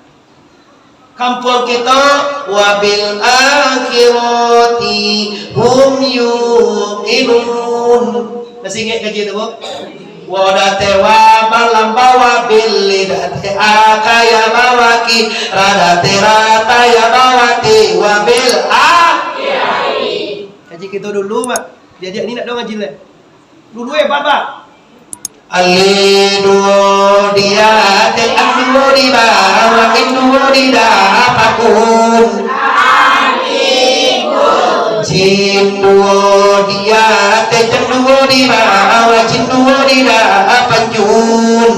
Kampung kita wabil akhirati hum yuqinun. Masih ingat kaji itu Bu? Wadate wa balambawa bilidate akaya bawaki radate rataya bawati wabil akhirati. Kaji kita dulu Pak. Diajak ni nak dong ngaji lah. Dulu Bapak. Alidu dia te anu di bawah inu di dapakun. Jindu dia te jendu di bawah jindu di dapakunjun.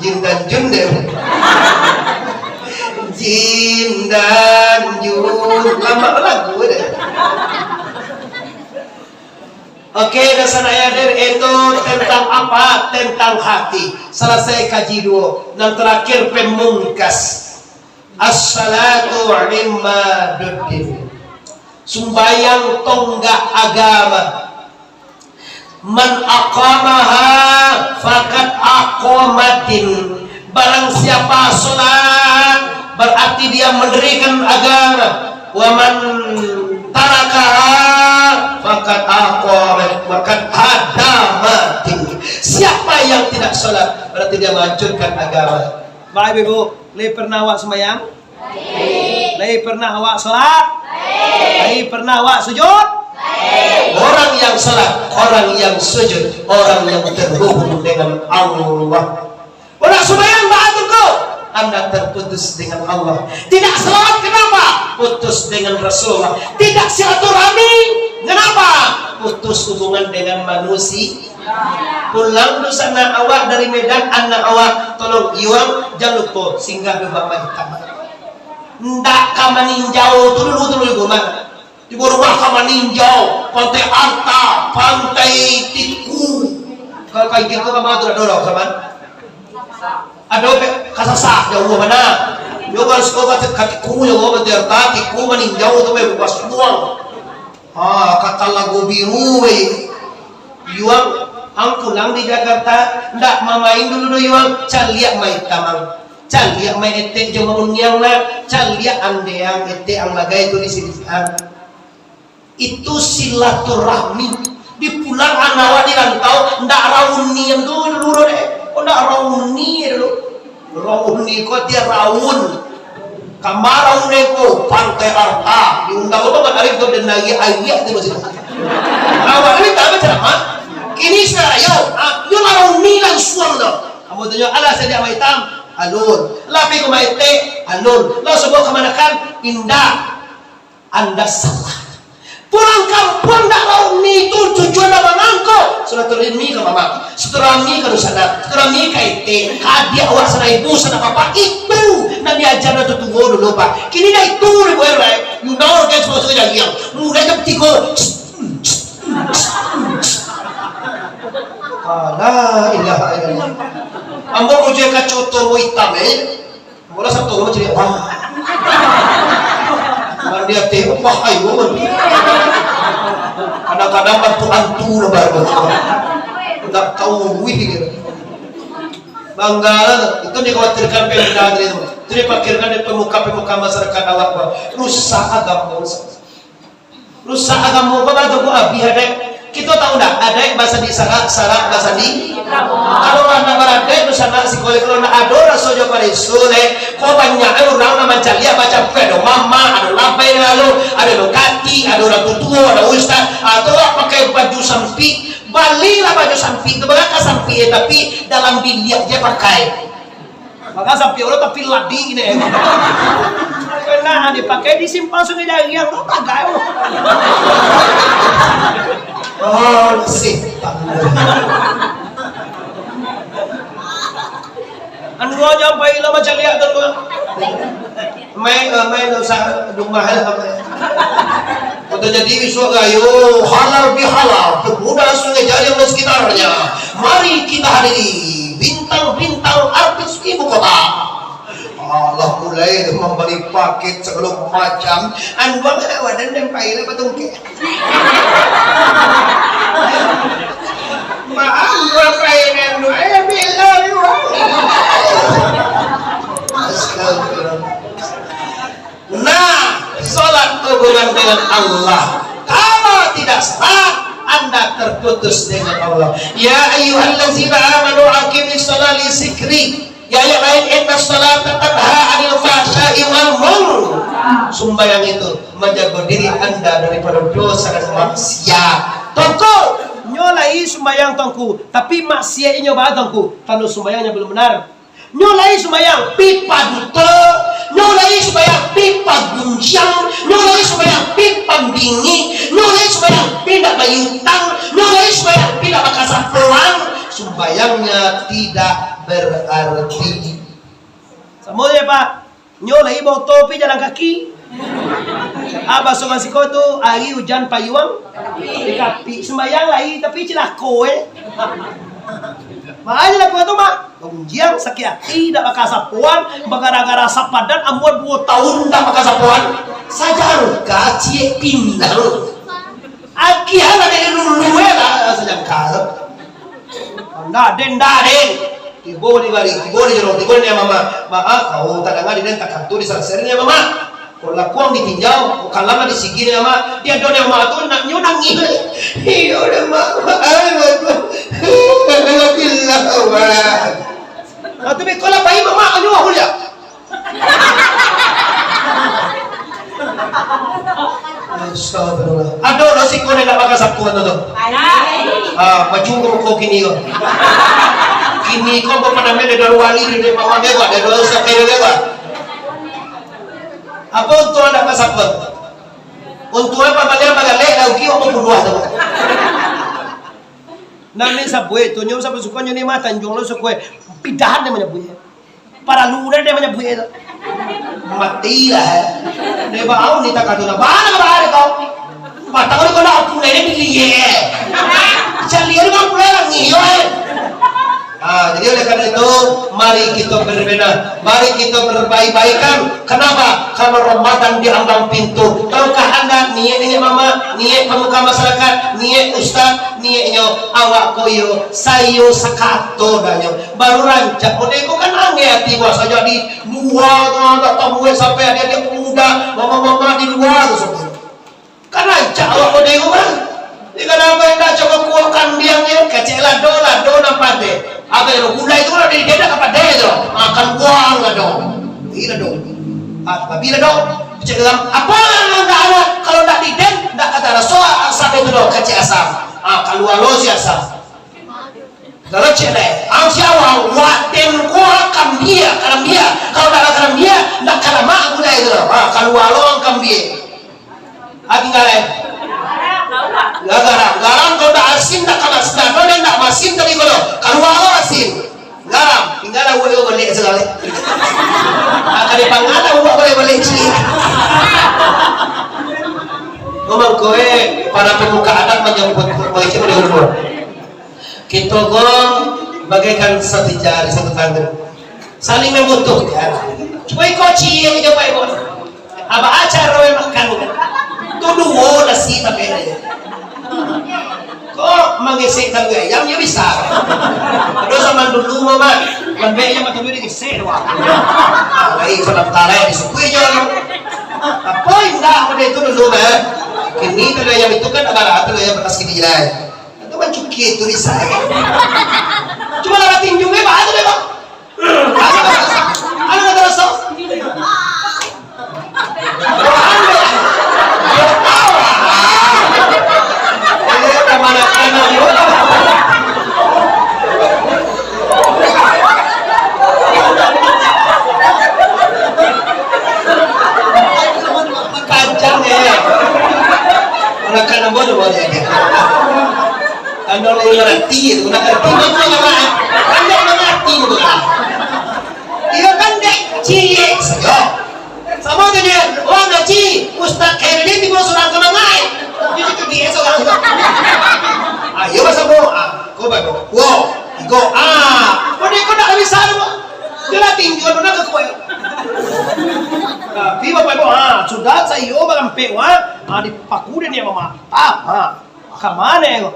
Jin dan jun deh. Jin dan jun lama lagu deh. Oke, dasar ayat itu tentang apa? Tentang hati. Selesai kaji dua. Dan terakhir pemungkas. As-salatu imaduddin. Sumbayang tonggak agama. Man aqamaha faqad aqamatin. Barang siapa salat berarti dia mendirikan agama. Wa man tarakaha faqad aqamat faqad hadamatin. Siapa yang tidak salat berarti dia menghancurkan agama. Bapak Ibu, lei pernah awak sembahyang? Lei pernah awak salat? Lei pernah awak sujud? Orang yang salat, orang yang sujud, orang yang terhubung dengan Allah. Orang sembahyang ba'atuku, Anda terputus dengan Allah. Tidak salat kenapa? Putus dengan Rasulullah. Tidak silaturahmi kenapa? Putus hubungan dengan manusia. Pulang sana awak dari Medan, anak awak tolong iwang jangan lupa singgah di Bapak Hitam. Ndak kamaninjau dulu mana? Di rumah kamaninjau, Pantai Arta, Pantai Tiku. Kalau kayak gitu kamu ada dorong kaman? Ada kasasa jauh mana? Yo kalau sekolah katiku yo Pantai Arta, Tiku maninjau tu bukan semua. Kata lagu biru Yuang ang pulang di Jakarta ndak mamain dulu yuang caliak mai tamang caliak mai ete jo mangunyang na caliak andeang ete ang bagay itu di sini itu silaturahmi di pulang anawa di rantau ndak rauni yang dulu deh ndak rauni dulu Raun ni ko dia raun. Kamarau neko pantai Arta diundang apa arif do dan lagi ayat di masjid. Awal ini tak macam apa? Kini saya yo raun ni lang suang do. Kamu tunjuk ala sedia maitam alun. Lapi ko maite alun. Lo sebut kemanakan indah. Anda salah. Pulang kampung tak raun ni tu tujuan abang angko. Sudah terimi ke mama. Setelah mi ke sana. Setelah mi ke ite. Kadia awak sana ibu sana papa itu. Na diajar na tutungo dulu pak. Kini dah itu ni boleh right. You know kan semua sudah yang mulai jam 3. La ilaha illallah. Ambo ko je ka choto mo hitam Wala sa tulo jadi dia tengok wahai woman. Kadang-kadang bantu-bantu lah baru. Tak tahu wih. Bangga itu dikhawatirkan Pemda itu. Itu dipikirkan di pemuka-pemuka masyarakat awak. Rusak agama. Rusak agama apa tu abi ada. Kita tahu dah ada bahasa di sarak bahasa di. Kalau orang berada di sana sekolah kalau nak ada sojo pada sore. Kau banyak orang nama calia baca pedo mama ada lampai lalu ada lokati ada orang tua ada ustaz atau pakai baju sampi. Balilah baju sampi itu berapa sampi tapi dalam bilik dia pakai. Maka sampai orang tapi ladi ini. Kena dipakai disimpan sungai dari yang tak gaya. Oh, setan. Anu aja sampai lama cari akan gua. Main usah rumah apa. Udah jadi isu gayo halal bihalal pemuda sungai Jari dan sekitarnya. Mari kita hadiri bintang-bintang artis ibu kota. Allah mulai membeli paket sebelum macam anwang wadan dan paila patungke. Maaf gua paila nu bilang nah, salat hubungan dengan Allah. Kalau tidak salat, Anda terputus dengan Allah. Ya ayyuhallazina amanu aqimis sholata li dzikri. Ya yang lain inna sholata tanha 'anil fahsya'i wal munkar. Sembahyang itu menjaga diri Anda daripada dosa dan maksiat. Tongku nyolai sembahyang tongku, tapi maksiatnya bah tongku. Kalau sembahyangnya belum benar. Nyolai sembahyang pipa duta, nyolai sembahyang pipa gunjang, nyolai sembahyang pipa bingi, nyolai sembahyang pindah bayutang, nyolai sembahyang pindah bakasa pelang. Sembahyangnya tidak berarti. Sama ya Pak, nyolai bawa topi jalan kaki. Abah sungai siko tu hari hujan payuang di kapi sembahyang lagi tapi celako makanya lagu itu mah pengunjian sakit hati tak bakal sapuan gara-gara sapadan amuan 2 tahun tak bakal sapuan saja harga cie pindang akhirnya dari dulu lah saja kalau daden tibo di bari tibo di jero tibo ni mama maaf kau tak dengar dia tak kantor di sana mama kalau lakuang ditinjau kalau di sigi ni mama dia don yang mama tu nak nyunang ini iyo dah mama tapi kalau bayi mama anu aku dia astagfirullah aduh nasi kau ni nak pakai sapuan tu baju kau kini kau kini kau pernah main dari wali dari mama dia kau dari dosa kau dia kau apa untuk anda pakai sapuan untuk apa bagai lagi apa bunuh tu Nami sabwe tu nyom sabu suka nyoni mata njong lo sukwe pidahan dia menyabuye para lunar dia menyabuye tu mati lah dia bau ni tak kaduna bana bahari kau patang ni kau nak punya ni biliye calian kau punya lagi yo jadi oleh karena itu mari kita berbeda mari kita berbaik-baikan kenapa karena Ramadan diambang pintu tahukah anda niatnya mama niat pemuka masyarakat niat ustaz niatnya awak koyo sayo sakato danyo baru rancak ode ko kan angge hati bos saja di luar tak tahu sampai dia pemuda mama-mama di luar kan rancak awak ode ko kan di kadang-kadang nak coba kuakan biangnya kecelah do nampak deh Apa yang gula itu kalau dari dia kepada itu akan buang lah dong. Bila dong. Apabila dong. Cek dalam apa yang tak ada kalau tak diden tak kata rasul asam itu dong kecil asam. Kalau lo si asam. Kalau cek leh, siapa waten kuah kambia kalau tak ada kambia tak kena mak gula itu dong. Kalau lo kambia. Tinggal leh. Garam kalau tak asin tak kena sedap dan tak masin tapi kalau lo asin. Garam, tinggal aku boleh sekali. Akan dipangala aku boleh sih. Ngomong kowe para pemuka adat menyebut kowe itu dulu. Kita gong bagaikan satu jari satu tangan, saling membutuhkan. Kowe koci yang coba ibu. Apa acara kowe makan? Tuh dua nasi tapi ini. Kok mengisik tangga ayam ya bisa. Aduh zaman dulu mama, lembeknya macam ini kisih doang. Lagi kalau tarik disukui jangan. Apa indah pada itu dulu mah. Kini kalau ayam itu kan abarat kalau ayam bekas kini jalan. Itu kan cuki itu bisa. Cuma lewat tinjungnya apa itu deh bang? Ada nggak terasa? Anda mengerti itu, mengerti bagaimana? Anda mengerti bukan? Ia kan dek cie saja. Sama dengan orang ngaji, Ustaz Khairudin di bawah surang kenangai. Jadi itu dia seorang. Ayo masa bo, kau bago, wow, go, kau dek kau tak bisa lu. Dia tinggal mana ke kau? Tapi bapak ibu, sudah saya barang pewa, dipakuin dia mama, kamane yo.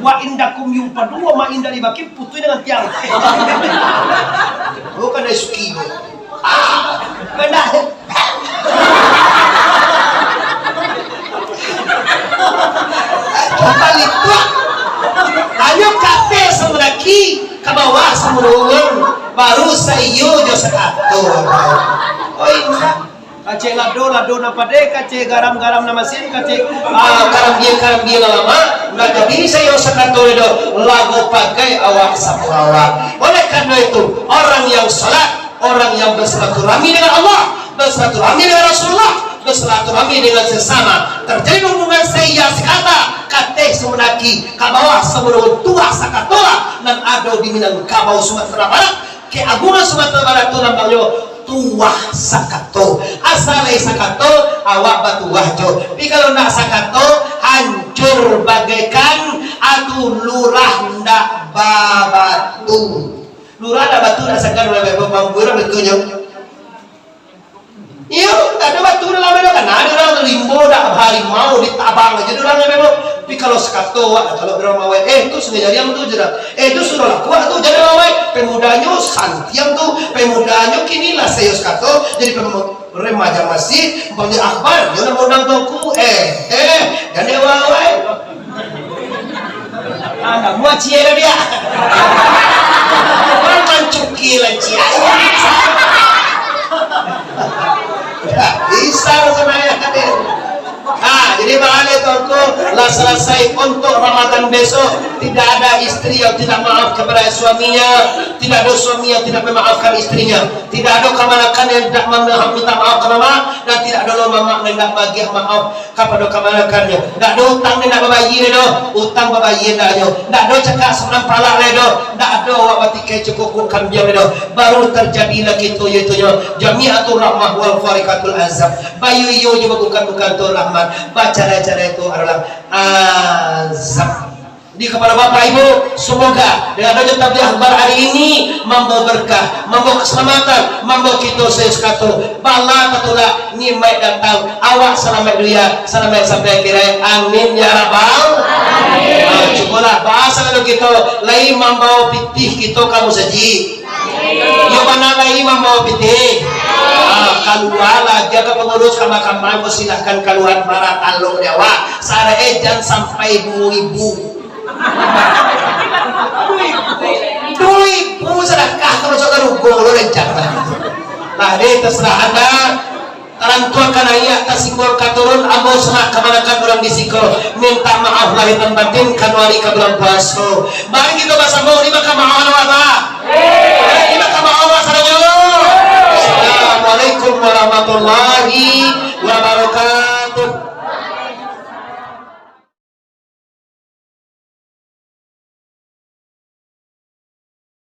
Wa indakum yung padua ma inda dibakim putuin dengan tiang. Bukan dari suki. Benar. Kembali tua. Ayo kate semeraki ke bawah semurungan baru sayo jo sekato. Oh iya. Kace lado na pade, kace garam na masin, kace karam dia lama, nggak jadi saya sekato itu lagu pakai awak sahawa. Oleh karena itu orang yang salat, orang yang bersilaturahmi dengan Allah, bersilaturahmi dengan Rasulullah, bersilaturahmi dengan sesama, terjadi hubungan saya sekata, kate semenaki, kabawah sebelum tua sakatola, dan ada di Minang Kabau Sumatera Barat, keagungan Sumatera Barat itu namanya tuah sakato. Asalnya sakato awak batuah jo. Tapi kalau nak sakato hancur bagaikan atu lurah ndak babatu. Lurah ndak batu nak sakan oleh bang burang betunya. Iya, tak ada batu dalam itu kan. Ada orang limbo dak harimau ditabang aja orang memang. Tapi kalau sakato kalau orang mau itu sengaja dia tu jelas. Itu suruh laku tu jadi mau pemudanya santiam tu pemudanya kini lah saya sakato jadi remaja masih umpamanya akbar dia nak undang toku dan dia wawai anak muat cia dia orang mancuki lah cia bisa sebenarnya hadir. Jadi balik tolku lah selesai untuk Ramadan besok tidak ada istri yang tidak maaf kepada suaminya, tidak ada suami yang tidak memaafkan istrinya, tidak ada kemalakan yang tidak minta maaf kepada mama, dan tidak ada mama yang tidak bagi maaf kepada kemalakannya. Tidak ada utang yang tidak bayi ledo, utang bayi tidak ada, tidak ada cakap senang palak ledo, tidak ada awak tikai cukup kambiang ledo. Baru terjadi lagi tu jamiatul rahmah wal farikatul azab. Bayu iyo juga bukan tu rahmat. Cara-cara itu adalah azab. Di kepada Bapak Ibu, semoga dengan adanya tabligh akbar hari ini membawa berkah, membawa keselamatan, membawa kita sesuatu bala patulah nimai datang awak selamat dunia, selamat sampai akhir. Amin ya rabbal alamin. Cubalah bahasa kalau kita lain membawa pitih kita kamu saji. Yo mana lain membawa pitih. Keluar jaga pengurus kamar silahkan keluar barat alung dewa sare ejan sampai ibu-ibu Duit pun sedekah kalau sudah rugo lo rencang nah deh terserah anda orang tua kan ayah tasikul katurun abo serak kemanakan orang disikul minta maaf lahir dan batin kan wali ke bulan puasa bang gitu bahasa mau lima kama Allah lima kama Allah Assalamualaikum warahmatullahi